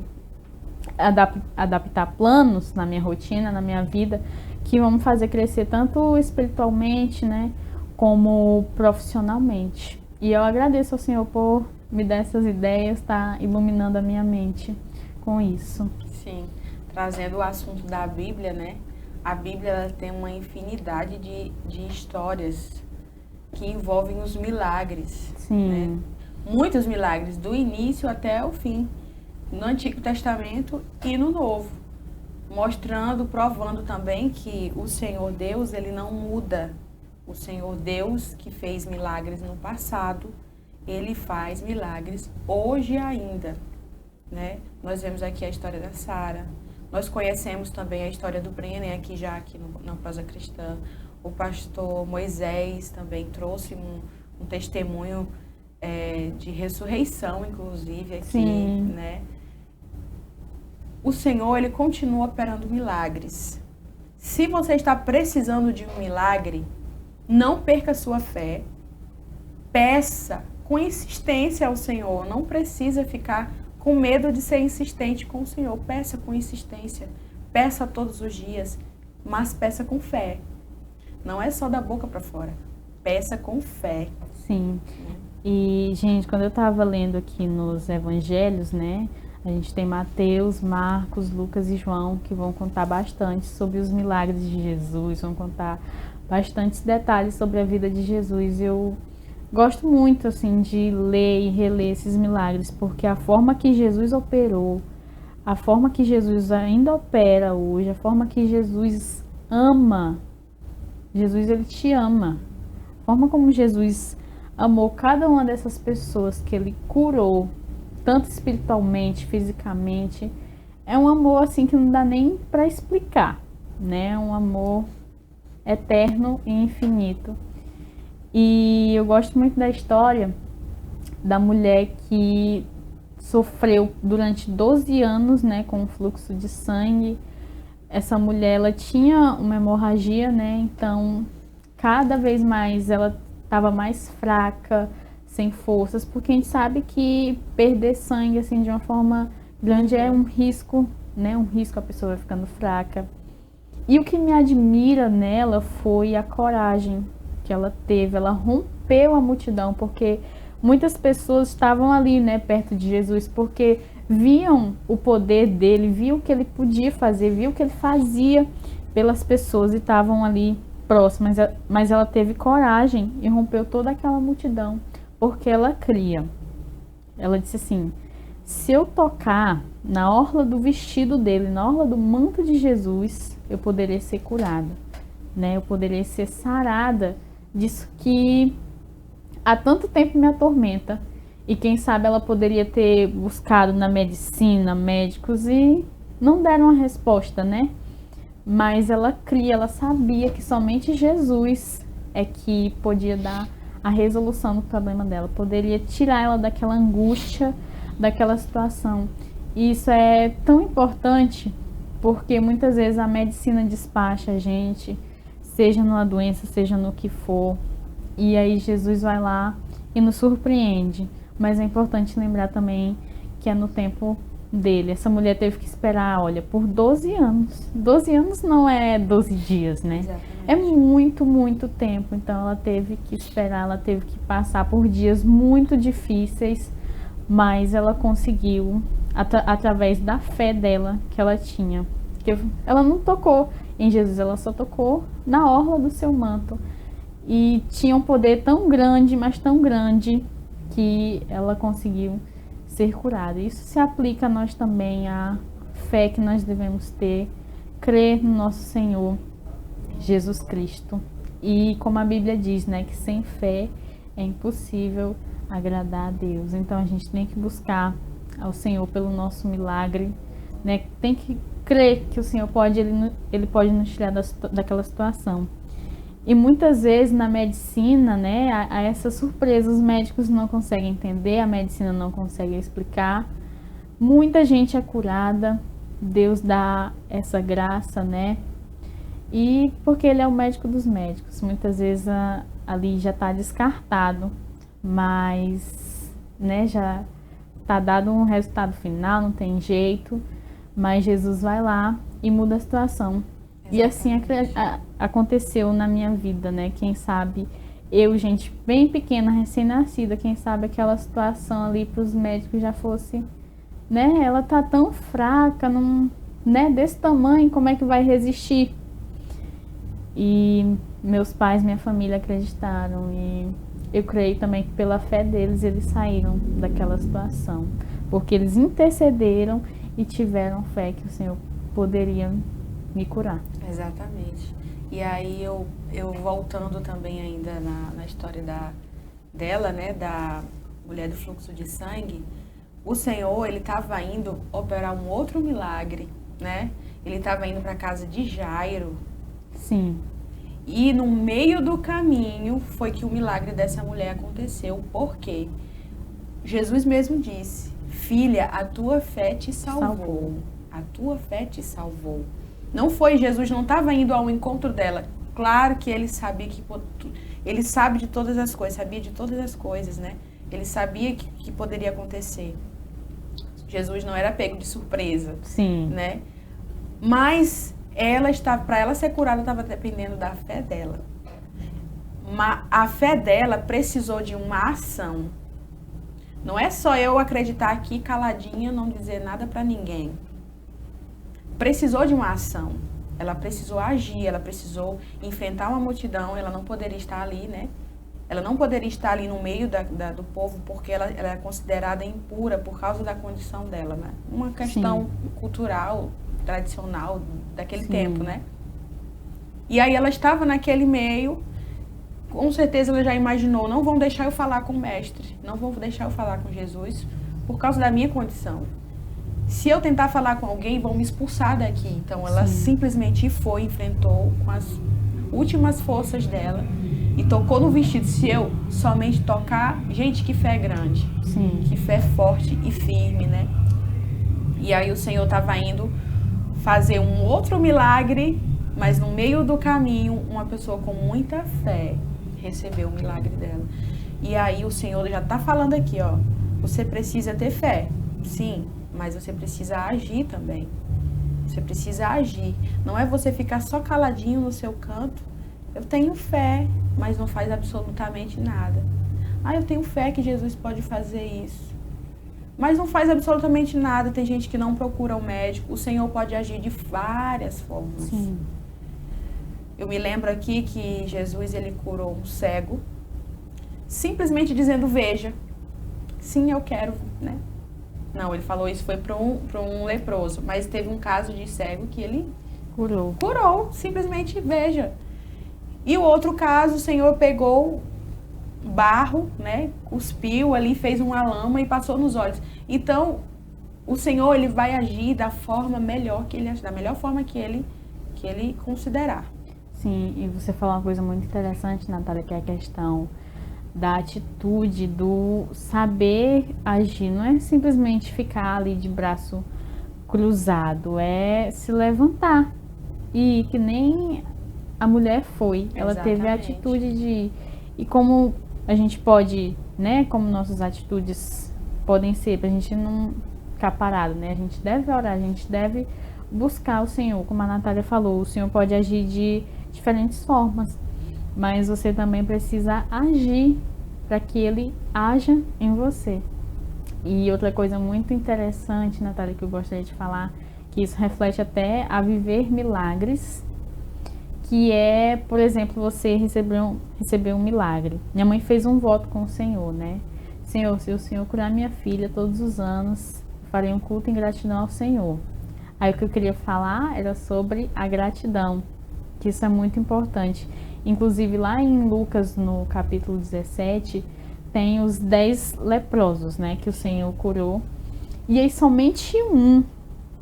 adaptar planos na minha rotina, na minha vida, que vão me fazer crescer tanto espiritualmente, né, como profissionalmente. E eu agradeço ao Senhor por me dar essas ideias, tá iluminando a minha mente com isso. Sim, trazendo o assunto da Bíblia, né? A Bíblia ela tem uma infinidade de histórias que envolvem os milagres. Sim. Né? Muitos milagres, do início até o fim, no Antigo Testamento e no Novo. Mostrando, provando também que o Senhor Deus, ele não muda. O Senhor Deus que fez milagres no passado, ele faz milagres hoje ainda. Né? Nós vemos aqui a história da Sara. Nós conhecemos também a história do Brenner, aqui na Prosa Cristã. O pastor Moisés também trouxe um testemunho de ressurreição, inclusive, aqui. Sim. Né? O Senhor, ele continua operando milagres. Se você está precisando de um milagre, não perca sua fé. Peça com insistência ao Senhor. Não precisa ficar com medo de ser insistente com o Senhor. Peça com insistência. Peça todos os dias, mas peça com fé. Não é só da boca para fora. Peça com fé. Sim. E, gente, quando eu estava lendo aqui nos evangelhos, né, a gente tem Mateus, Marcos, Lucas e João, que vão contar bastante sobre os milagres de Jesus, vão contar bastantes detalhes sobre a vida de Jesus. Eu gosto muito, assim, de ler e reler esses milagres, porque a forma que Jesus operou, a forma que Jesus ainda opera hoje, a forma que Jesus ama, Jesus, ele te ama. A forma como Jesus amou cada uma dessas pessoas que ele curou, tanto espiritualmente, fisicamente, é um amor, assim, que não dá nem para explicar, né? É um amor eterno e infinito. E eu gosto muito da história da mulher que sofreu durante 12 anos, né, com um fluxo de sangue. Essa mulher, ela tinha uma hemorragia, né, então cada vez mais ela estava mais fraca, sem forças, porque a gente sabe que perder sangue, assim, de uma forma grande é um risco, né, um risco, a pessoa vai ficando fraca. E o que me admira nela foi a coragem que ela teve, ela rompeu a multidão, porque muitas pessoas estavam ali, né, perto de Jesus, porque viam o poder dele, viam o que ele podia fazer, viam o que ele fazia pelas pessoas e estavam ali próximas, mas ela teve coragem e rompeu toda aquela multidão, porque ela cria. Ela disse assim: se eu tocar na orla do vestido dele, na orla do manto de Jesus, eu poderei ser curada, né? Eu poderei ser sarada disso que há tanto tempo me atormenta. E quem sabe ela poderia ter buscado na medicina, médicos, e não deram a resposta, né? Mas ela cria, ela sabia que somente Jesus é que podia dar a resolução do problema dela, poderia tirar ela daquela angústia, daquela situação. E isso é tão importante, porque muitas vezes a medicina despacha a gente, seja numa doença, seja no que for, e aí Jesus vai lá e nos surpreende. Mas é importante lembrar também que é no tempo dele. Essa mulher teve que esperar, olha, por 12 anos. 12 anos não é 12 dias, né? Exatamente. É muito, muito tempo. Então ela teve que esperar, ela teve que passar por dias muito difíceis, mas ela conseguiu, através da fé dela que ela tinha. Porque ela não tocou em Jesus, ela só tocou na orla do seu manto. E tinha um poder tão grande, mas tão grande, que ela conseguiu ser curada. Isso se aplica a nós também, a fé que nós devemos ter, crer no nosso Senhor Jesus Cristo. E como a Bíblia diz, né, que sem fé é impossível agradar a Deus. Então a gente tem que buscar ao Senhor pelo nosso milagre, né? Tem que crer que o Senhor pode, ele pode nos tirar daquela situação. E muitas vezes na medicina, né, há essa surpresa, os médicos não conseguem entender, a medicina não consegue explicar. Muita gente é curada, Deus dá essa graça, né? E porque Ele é o médico dos médicos, muitas vezes ali já está descartado, mas, né, já está dado um resultado final, não tem jeito, mas Jesus vai lá e muda a situação. E assim aconteceu na minha vida, né? Quem sabe eu, gente bem pequena, recém-nascida, quem sabe aquela situação ali para os médicos já fosse, né? Ela tá tão fraca, não, né? Desse tamanho, como é que vai resistir? E meus pais, minha família acreditaram e eu creio também que pela fé deles eles saíram daquela situação, porque eles intercederam e tiveram fé que o Senhor poderia me curar. Exatamente. E aí eu voltando também ainda na história dela, né, da mulher do fluxo de sangue, o Senhor, ele estava indo operar um outro milagre, né? Ele estava indo para a casa de Jairo. Sim. E no meio do caminho foi que o milagre dessa mulher aconteceu, porque Jesus mesmo disse: filha, a tua fé te salvou. A tua fé te salvou. Não foi, Jesus não estava indo ao encontro dela. Claro que ele sabia ele sabe de todas as coisas, sabia de todas as coisas, né? Ele sabia que poderia acontecer. Jesus não era pego de surpresa. Sim. Né? Mas para ela ser curada, estava dependendo da fé dela. A fé dela precisou de uma ação. Não é só eu acreditar aqui caladinha, não dizer nada para ninguém. Precisou de uma ação. Ela precisou agir, ela precisou enfrentar uma multidão, ela não poderia estar ali, né? Ela não poderia estar ali no meio do povo, porque ela é considerada impura por causa da condição dela, né? Uma questão cultural, tradicional daquele tempo, né? E aí ela estava naquele meio, com certeza ela já imaginou, não vão deixar eu falar com o mestre, não vão deixar eu falar com Jesus, por causa da minha condição. Se eu tentar falar com alguém, vão me expulsar daqui. Então ela simplesmente foi, enfrentou com as últimas forças dela e tocou no vestido. Se eu somente tocar, gente, que fé grande. Sim. Que fé forte e firme, né? E aí o Senhor estava indo fazer um outro milagre, mas no meio do caminho, uma pessoa com muita fé recebeu o milagre dela. E aí o Senhor já está falando aqui, ó, você precisa ter fé, sim, mas você precisa agir também. Você precisa agir. Não é você ficar só caladinho no seu canto. Eu tenho fé, mas não faz absolutamente nada. Eu tenho fé que Jesus pode fazer isso. Mas não faz absolutamente nada. Tem gente que não procura um médico. O Senhor pode agir de várias formas. Sim. Eu me lembro aqui que Jesus, ele curou um cego, simplesmente dizendo, veja. Sim, eu quero, né? Não, ele falou isso foi para um leproso, mas teve um caso de cego que ele curou, simplesmente veja. E o outro caso, o Senhor pegou barro, né, cuspiu ali, fez uma lama e passou nos olhos. Então, o Senhor, ele vai agir da forma melhor da melhor forma que ele considerar. Sim, e você falou uma coisa muito interessante, Natália, que é a questão da atitude, do saber agir. Não é simplesmente ficar ali de braço cruzado, se levantar. E que nem a mulher foi, ela teve a Exatamente. atitude de... E como a gente pode, né, como nossas atitudes podem ser, pra gente não ficar parado, né? A gente deve orar, a gente deve buscar o Senhor, como a Natália falou, o Senhor pode agir de diferentes formas, mas você também precisa agir para que Ele haja em você. E outra coisa muito interessante, Natália, que eu gostaria de falar, que isso reflete até a viver milagres, que é, por exemplo, você receber um milagre. Minha mãe fez um voto com o Senhor, né? Senhor, se o Senhor curar minha filha todos os anos, farei um culto em gratidão ao Senhor. Aí o que eu queria falar era sobre a gratidão, que isso é muito importante. Inclusive lá em Lucas, no capítulo 17, tem os 10 leprosos, né, que o Senhor curou. E aí somente um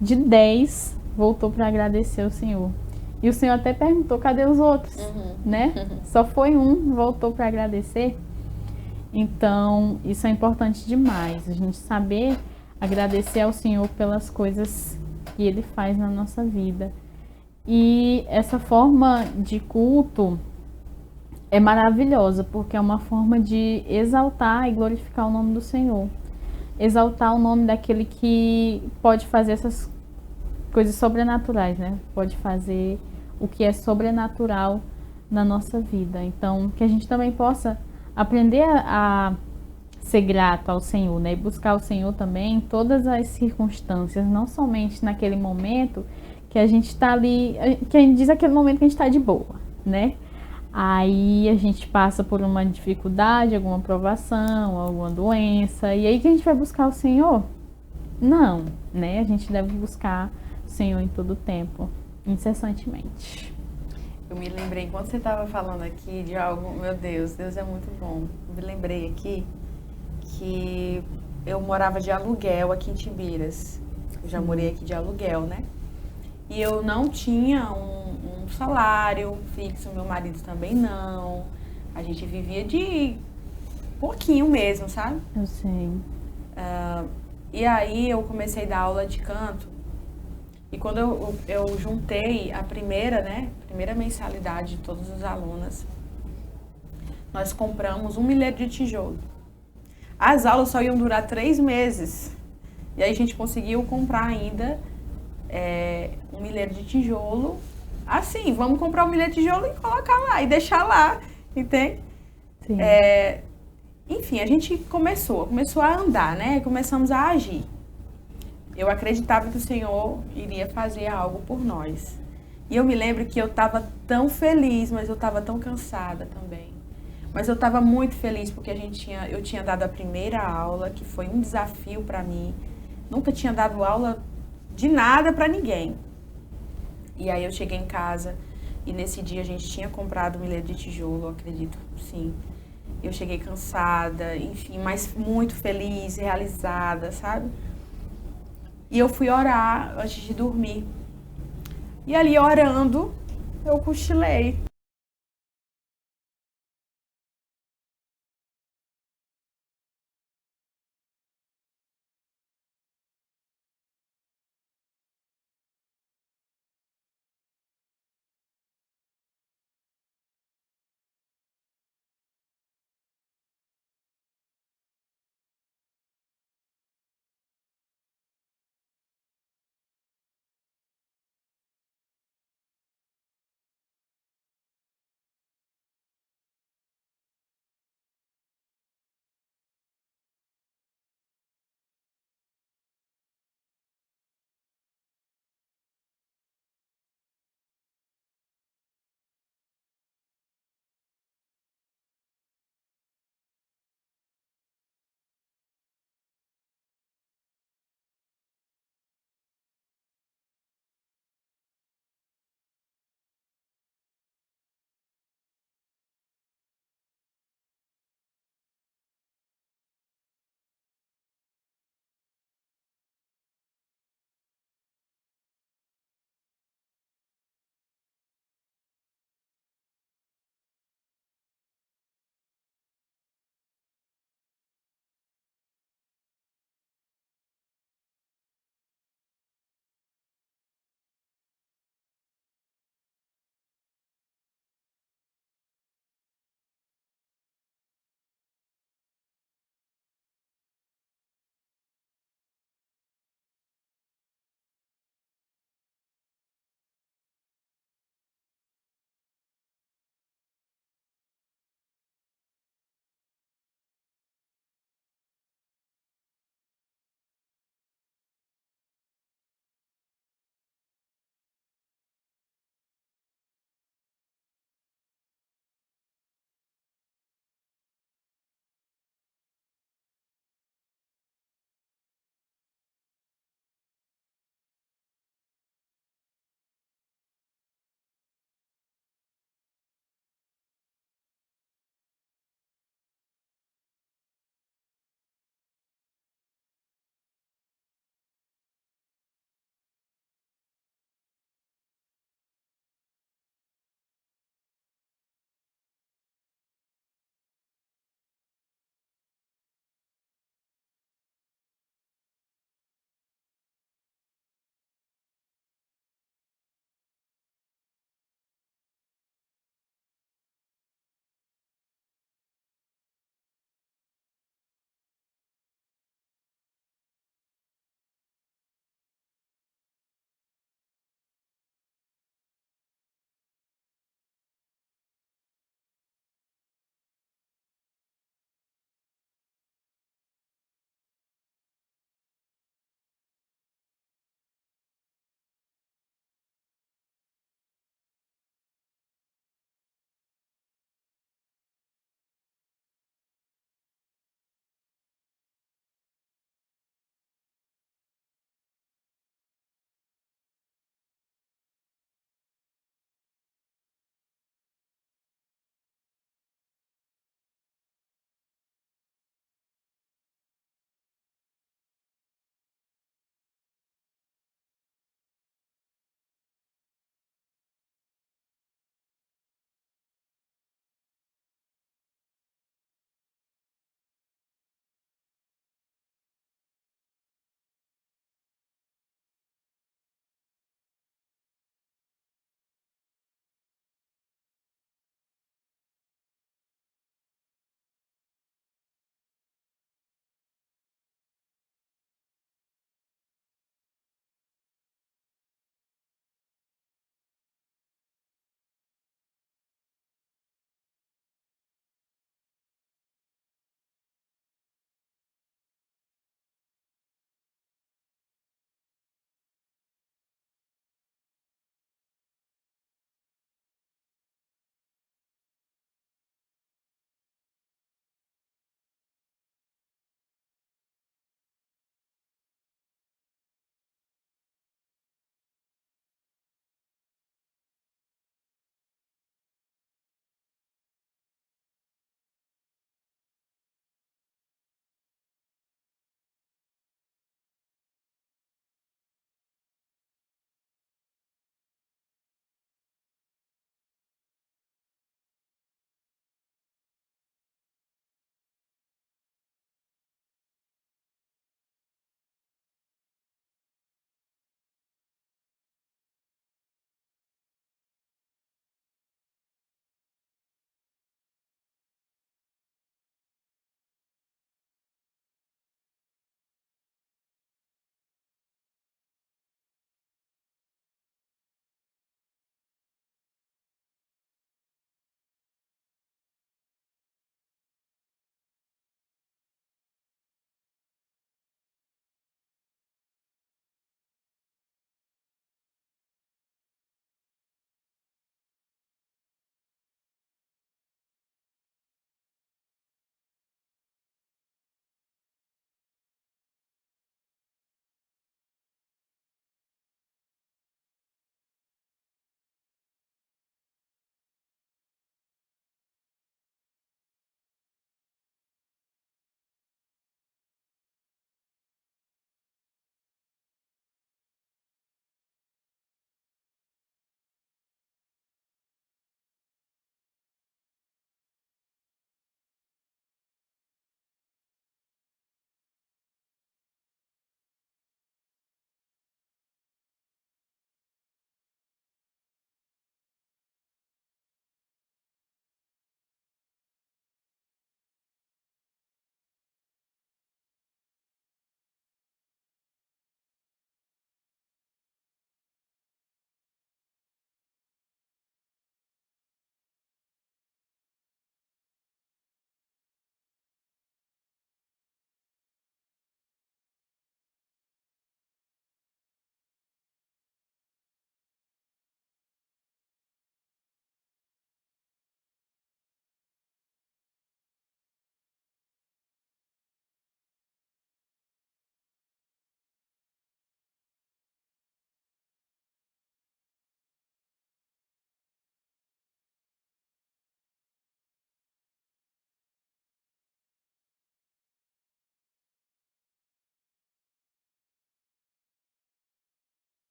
de 10 voltou para agradecer ao Senhor. E o Senhor até perguntou, cadê os outros? Né? Só foi um, voltou para agradecer. Então, isso é importante demais, a gente saber agradecer ao Senhor pelas coisas que Ele faz na nossa vida. E essa forma de culto é maravilhosa, porque é uma forma de exaltar e glorificar o nome do Senhor. Exaltar o nome daquele que pode fazer essas coisas sobrenaturais, né? Pode fazer o que é sobrenatural na nossa vida. Então, que a gente também possa aprender a ser grato ao Senhor, né? E buscar o Senhor também em todas as circunstâncias, não somente naquele momento que a gente está ali, que a gente diz aquele momento que a gente está de boa, né? Aí a gente passa por uma dificuldade, alguma provação, alguma doença, e aí que a gente vai buscar o Senhor? Não, né? A gente deve buscar o Senhor em todo o tempo, incessantemente. Eu me lembrei, enquanto você estava falando aqui de algo, meu Deus, Deus é muito bom. Eu me lembrei aqui que eu morava de aluguel aqui em Timbiras. Eu já morei aqui de aluguel, né? E eu não tinha um salário fixo, meu marido também não. A gente vivia de pouquinho mesmo, sabe? Eu sei. E aí eu comecei a dar aula de canto. E quando eu juntei a primeira, né? Primeira mensalidade de todas as alunas, nós compramos 1 milheiro de tijolo. As aulas só iam durar 3 meses. E aí a gente conseguiu comprar ainda 1 milheiro de tijolo. Assim, vamos comprar 1 milheiro de tijolo e colocar lá e deixar lá, entende? Sim. Enfim, a gente começou a andar, né? Começamos a agir. Eu acreditava que o Senhor iria fazer algo por nós. E eu me lembro que eu estava tão feliz, mas eu estava tão cansada também. Mas eu estava muito feliz porque eu tinha dado a primeira aula, que foi um desafio para mim. Nunca tinha dado aula de nada para ninguém. E aí eu cheguei em casa e nesse dia a gente tinha comprado 1 milheiro de tijolo, eu acredito, sim. Eu cheguei cansada, enfim, mas muito feliz, realizada, sabe? E eu fui orar antes de dormir. E ali orando, eu cochilei.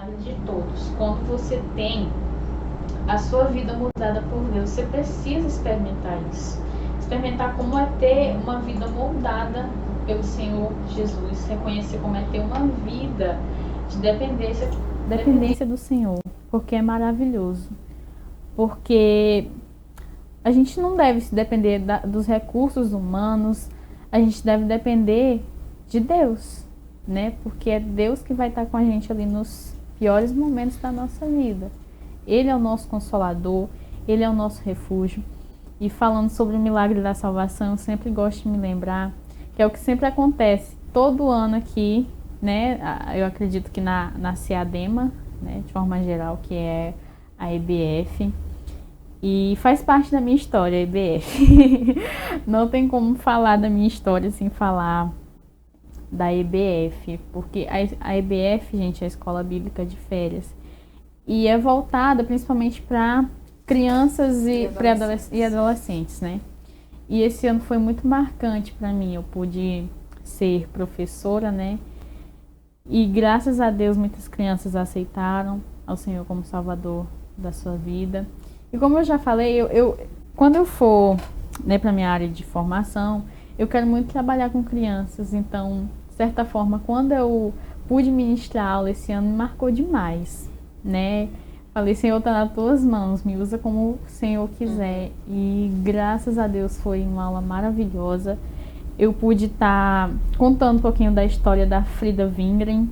milagre de todos. Quando você tem a sua vida mudada por Deus, você precisa experimentar isso. Experimentar como é ter uma vida moldada pelo Senhor Jesus. Reconhecer como é ter uma vida de dependência do Senhor. Porque é maravilhoso. Porque a gente não deve se depender dos recursos humanos. A gente deve depender de Deus, né? Porque é Deus que vai estar com a gente ali nos piores momentos da nossa vida. Ele é o nosso consolador, Ele é o nosso refúgio. E falando sobre o milagre da salvação, eu sempre gosto de me lembrar que é o que sempre acontece todo ano aqui, né? Eu acredito que na CEADEMA, né? De forma geral, que é a EBF. E faz parte da minha história, a EBF. Não tem como falar da minha história sem falar da EBF. Porque a EBF, gente, é a Escola Bíblica de Férias. E é voltada principalmente para crianças e adolescentes, né? E esse ano foi muito marcante para mim. Eu pude ser professora, né? E graças a Deus muitas crianças aceitaram ao Senhor como Salvador da sua vida. E como eu já falei, quando eu for, né, para minha área de formação, eu quero muito trabalhar com crianças. Então, de certa forma, quando eu pude ministrar aula esse ano, me marcou demais, né? Falei, Senhor, está nas tuas mãos, me usa como o Senhor quiser. E graças a Deus foi uma aula maravilhosa. Eu pude estar contando um pouquinho da história da Frida Wingren.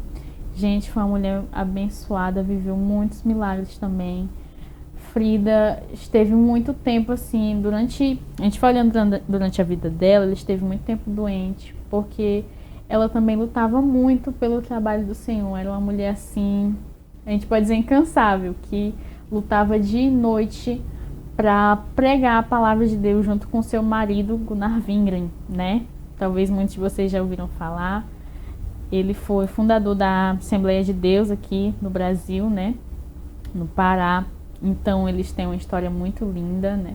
Gente, foi uma mulher abençoada, viveu muitos milagres também. Frida esteve muito tempo assim, a gente foi olhando durante a vida dela, ela esteve muito tempo doente, porque ela também lutava muito pelo trabalho do Senhor. Era uma mulher assim, a gente pode dizer incansável, que lutava dia e noite para pregar a palavra de Deus junto com seu marido, Gunnar Wingren, né? Talvez muitos de vocês já ouviram falar. Ele foi fundador da Assembleia de Deus aqui no Brasil, né? No Pará. Então, eles têm uma história muito linda, né?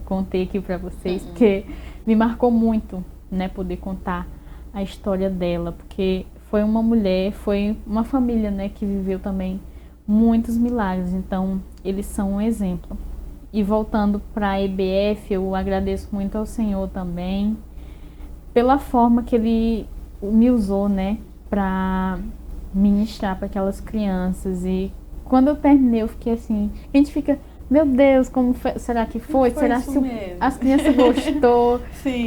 Contei aqui para vocês, porque me marcou muito, né? Poder contar a história dela, porque foi uma mulher, foi uma família, né? Que viveu também muitos milagres. Então, eles são um exemplo. E voltando para a EBF, eu agradeço muito ao Senhor também, pela forma que Ele me usou, né? Para ministrar para aquelas crianças. E quando eu terminei, eu fiquei assim, a gente fica, meu Deus, como será que foi? Será que as crianças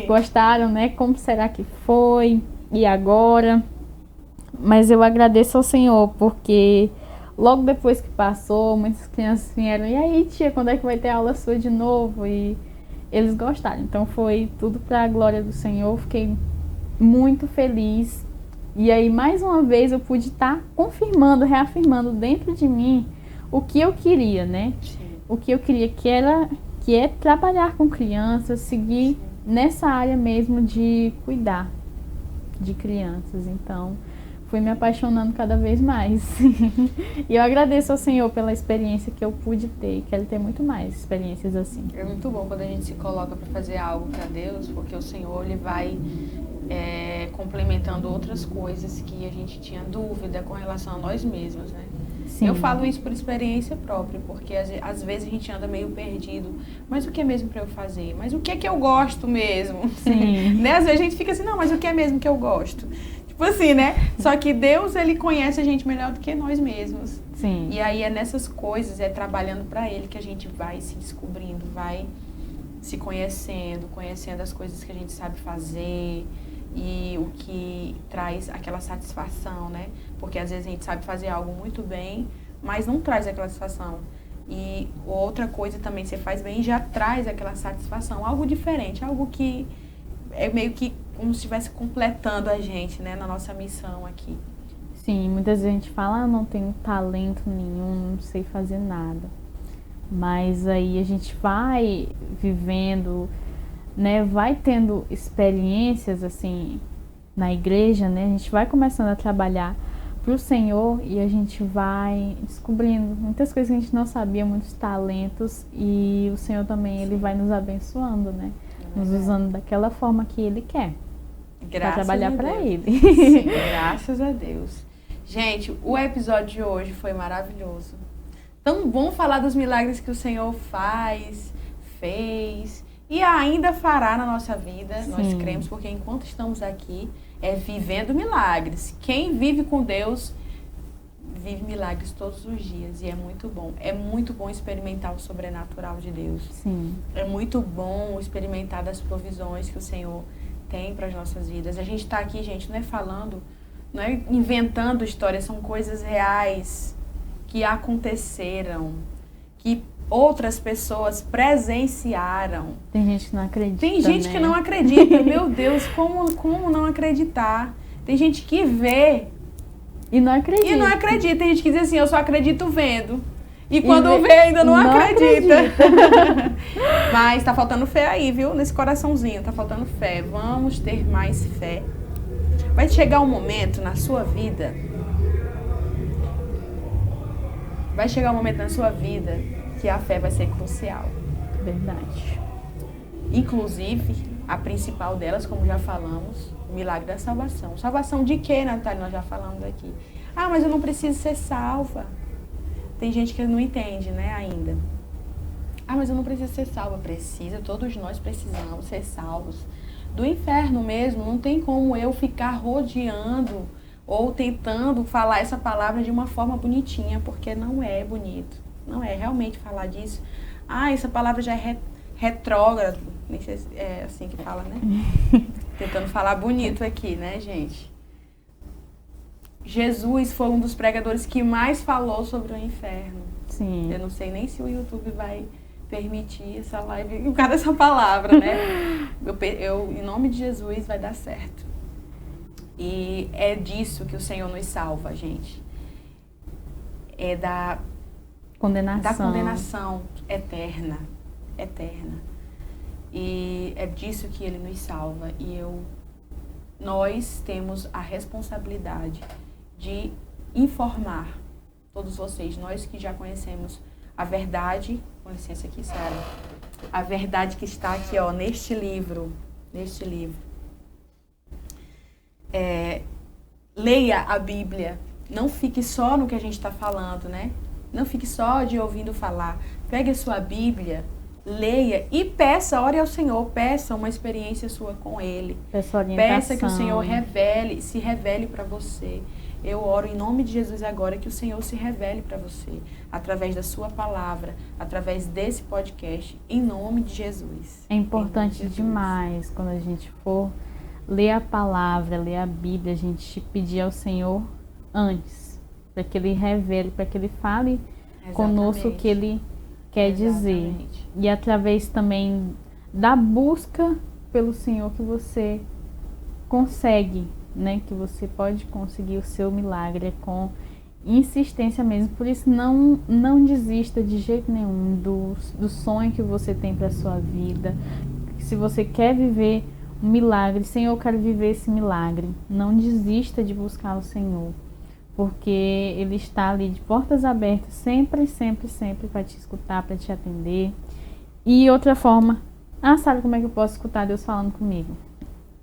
gostaram, né? Como será que foi? E agora? Mas eu agradeço ao Senhor, porque logo depois que passou, muitas crianças vieram, e aí, tia, quando é que vai ter aula sua de novo? E eles gostaram. Então foi tudo para a glória do Senhor. Fiquei muito feliz. E aí, mais uma vez, eu pude estar confirmando, reafirmando dentro de mim o que eu queria, né? Sim. O que eu queria, que é trabalhar com crianças, seguir nessa área mesmo de cuidar de crianças. Então, fui me apaixonando cada vez mais. E eu agradeço ao Senhor pela experiência que eu pude ter. E quero ter muito mais experiências assim. É muito bom quando a gente se coloca para fazer algo para Deus, porque o Senhor, Ele vai complementando outras coisas que a gente tinha dúvida com relação a nós mesmos, né? Sim. Eu falo isso por experiência própria, porque às vezes a gente anda meio perdido. Mas o que é mesmo para eu fazer? Mas o que é que eu gosto mesmo? Sim. Né? Às vezes a gente fica assim, não, mas o que é mesmo que eu gosto? Tipo assim, né? Só que Deus, Ele conhece a gente melhor do que nós mesmos. Sim. E aí é nessas coisas, trabalhando para Ele que a gente vai se descobrindo, vai se conhecendo as coisas que a gente sabe fazer e o que traz aquela satisfação, né? Porque às vezes a gente sabe fazer algo muito bem, mas não traz aquela satisfação. E outra coisa também, você faz bem e já traz aquela satisfação, algo diferente, algo que é meio que como se estivesse completando a gente, né? Na nossa missão aqui. Sim, muitas vezes a gente fala, não tenho talento nenhum, não sei fazer nada. Mas aí a gente vai vivendo, né, vai tendo experiências assim na igreja, né? A gente vai começando a trabalhar para o Senhor e a gente vai descobrindo muitas coisas que a gente não sabia, muitos talentos, e o Senhor também, Ele vai nos abençoando, né? Nos usando daquela forma que Ele quer. Para trabalhar para Ele. Sim, graças a Deus. Gente, o episódio de hoje foi maravilhoso. Tão bom falar dos milagres que o Senhor fez e ainda fará na nossa vida. Sim. Nós cremos, porque enquanto estamos aqui, é vivendo milagres. Quem vive com Deus vive milagres todos os dias e é muito bom. É muito bom experimentar o sobrenatural de Deus. Sim. É muito bom experimentar das provisões que o Senhor tem para as nossas vidas. A gente está aqui, gente, não é falando, não é inventando histórias, são coisas reais que aconteceram, que outras pessoas presenciaram. Tem gente que não acredita. Tem gente que não acredita. Meu Deus, como não acreditar? Tem gente que vê e não acredita. E não acredita. Tem gente que diz assim, eu só acredito vendo. E quando vê, ainda não acredita. Mas tá faltando fé aí, viu? Nesse coraçãozinho, tá faltando fé. Vamos ter mais fé. Vai chegar um momento na sua vida. Vai chegar um momento na sua vida que a fé vai ser crucial. Verdade. Inclusive, a principal delas, como já falamos, o milagre da salvação. Salvação de quê, Natália? Nós já falamos aqui. Ah, mas eu não preciso ser salva. Tem gente que não entende, né, ainda. Ah, mas eu não preciso ser salva. Precisa, todos nós precisamos ser salvos. Do inferno mesmo, não tem como eu ficar rodeando ou tentando falar essa palavra de uma forma bonitinha, porque não é bonito. Não é realmente falar disso. Ah, essa palavra já é retrógrado. Nem sei se é assim que fala, né? Tentando falar bonito aqui, né, gente? Jesus foi um dos pregadores que mais falou sobre o inferno. Sim. Eu não sei nem se o YouTube vai permitir essa live por causa dessa palavra, né? Em nome de Jesus, vai dar certo. E é disso que o Senhor nos salva, gente. É da condenação eterna. Eterna. E é disso que Ele nos salva. E nós temos a responsabilidade de informar todos vocês, nós que já conhecemos a verdade, com licença aqui, Sara, a verdade que está aqui, ó, neste livro. Leia a Bíblia, não fique só no que a gente está falando, né? Não fique só de ouvindo falar. Pegue a sua Bíblia, leia e ore ao Senhor, peça uma experiência sua com Ele. Peça que o Senhor se revele para você. Eu oro em nome de Jesus agora que o Senhor se revele para você, através da sua palavra, através desse podcast, em nome de Jesus. É importante demais quando a gente for ler a palavra, ler a Bíblia, a gente pedir ao Senhor antes, para que Ele revele, para que Ele fale conosco o que Ele quer dizer. E através também da busca pelo Senhor que você consegue, né? Que você pode conseguir o seu milagre com insistência mesmo. Por isso, não desista de jeito nenhum do sonho que você tem para a sua vida. Se você quer viver um milagre, Senhor, eu quero viver esse milagre. Não desista de buscar o Senhor, porque Ele está ali de portas abertas, sempre, sempre, sempre para te escutar, para te atender. E outra forma, sabe como é que eu posso escutar Deus falando comigo?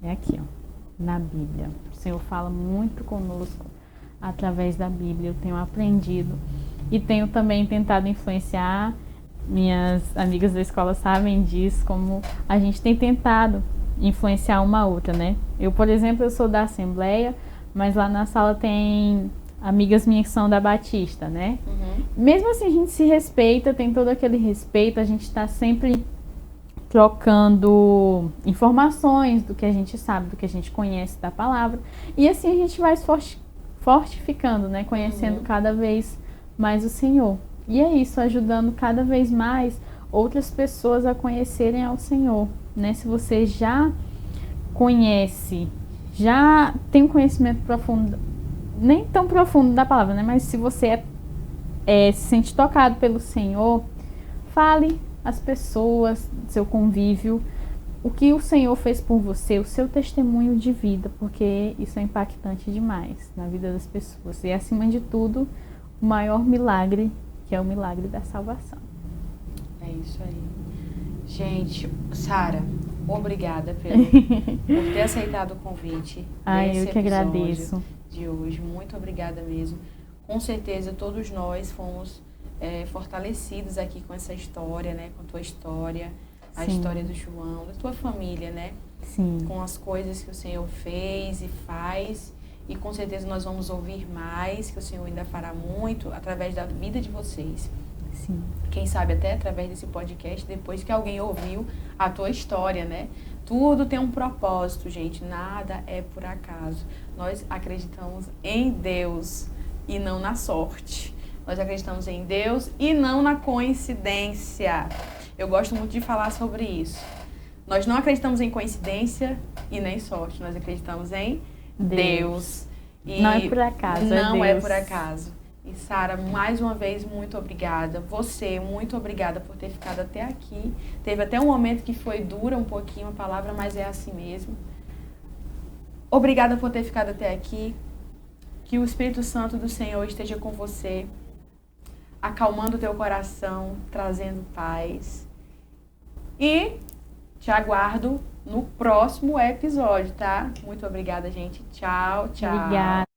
É aqui, ó, na Bíblia. O Senhor fala muito conosco através da Bíblia. Eu tenho aprendido e tenho também tentado influenciar. Minhas amigas da escola sabem disso, como a gente tem tentado influenciar uma outra, né? Eu, por exemplo, eu sou da Assembleia, mas lá na sala tem amigas minhas que são da Batista, né? Uhum. Mesmo assim, a gente se respeita, tem todo aquele respeito, a gente está sempre trocando informações do que a gente sabe, do que a gente conhece da palavra. E assim a gente vai fortificando, né? Conhecendo cada vez mais o Senhor. E é isso, ajudando cada vez mais outras pessoas a conhecerem ao Senhor, né? Se você já conhece, já tem um conhecimento profundo, nem tão profundo da palavra, né? Mas se você se sente tocado pelo Senhor, fale às pessoas, seu convívio, o que o Senhor fez por você, o seu testemunho de vida, porque isso é impactante demais na vida das pessoas. E, acima de tudo, o maior milagre, que é o milagre da salvação. É isso aí. Gente, Sara, obrigada por ter aceitado o convite. Eu que agradeço. de hoje. Muito obrigada mesmo. Com certeza todos nós fomos fortalecidos aqui com essa história, né? Com a tua história, a Sim. história do João, da tua família, né? Sim. Com as coisas que o Senhor fez e faz. E com certeza nós vamos ouvir mais, que o Senhor ainda fará muito através da vida de vocês. Sim. Quem sabe até através desse podcast, depois que alguém ouviu a tua história, né? Tudo tem um propósito, gente. Nada é por acaso. Nós acreditamos em Deus e não na sorte. Nós acreditamos em Deus e não na coincidência. Eu gosto muito de falar sobre isso. Nós não acreditamos em coincidência e nem sorte. Nós acreditamos em Deus. E não é por acaso, não é é Deus. por acaso. E Sara, mais uma vez, muito obrigada. Você, muito obrigada por ter ficado até aqui. Teve até um momento que foi dura um pouquinho a palavra, mas é assim mesmo. Obrigada por ter ficado até aqui. Que o Espírito Santo do Senhor esteja com você, acalmando o teu coração, trazendo paz. E te aguardo no próximo episódio, tá? Muito obrigada, gente. Tchau, tchau. Obrigada.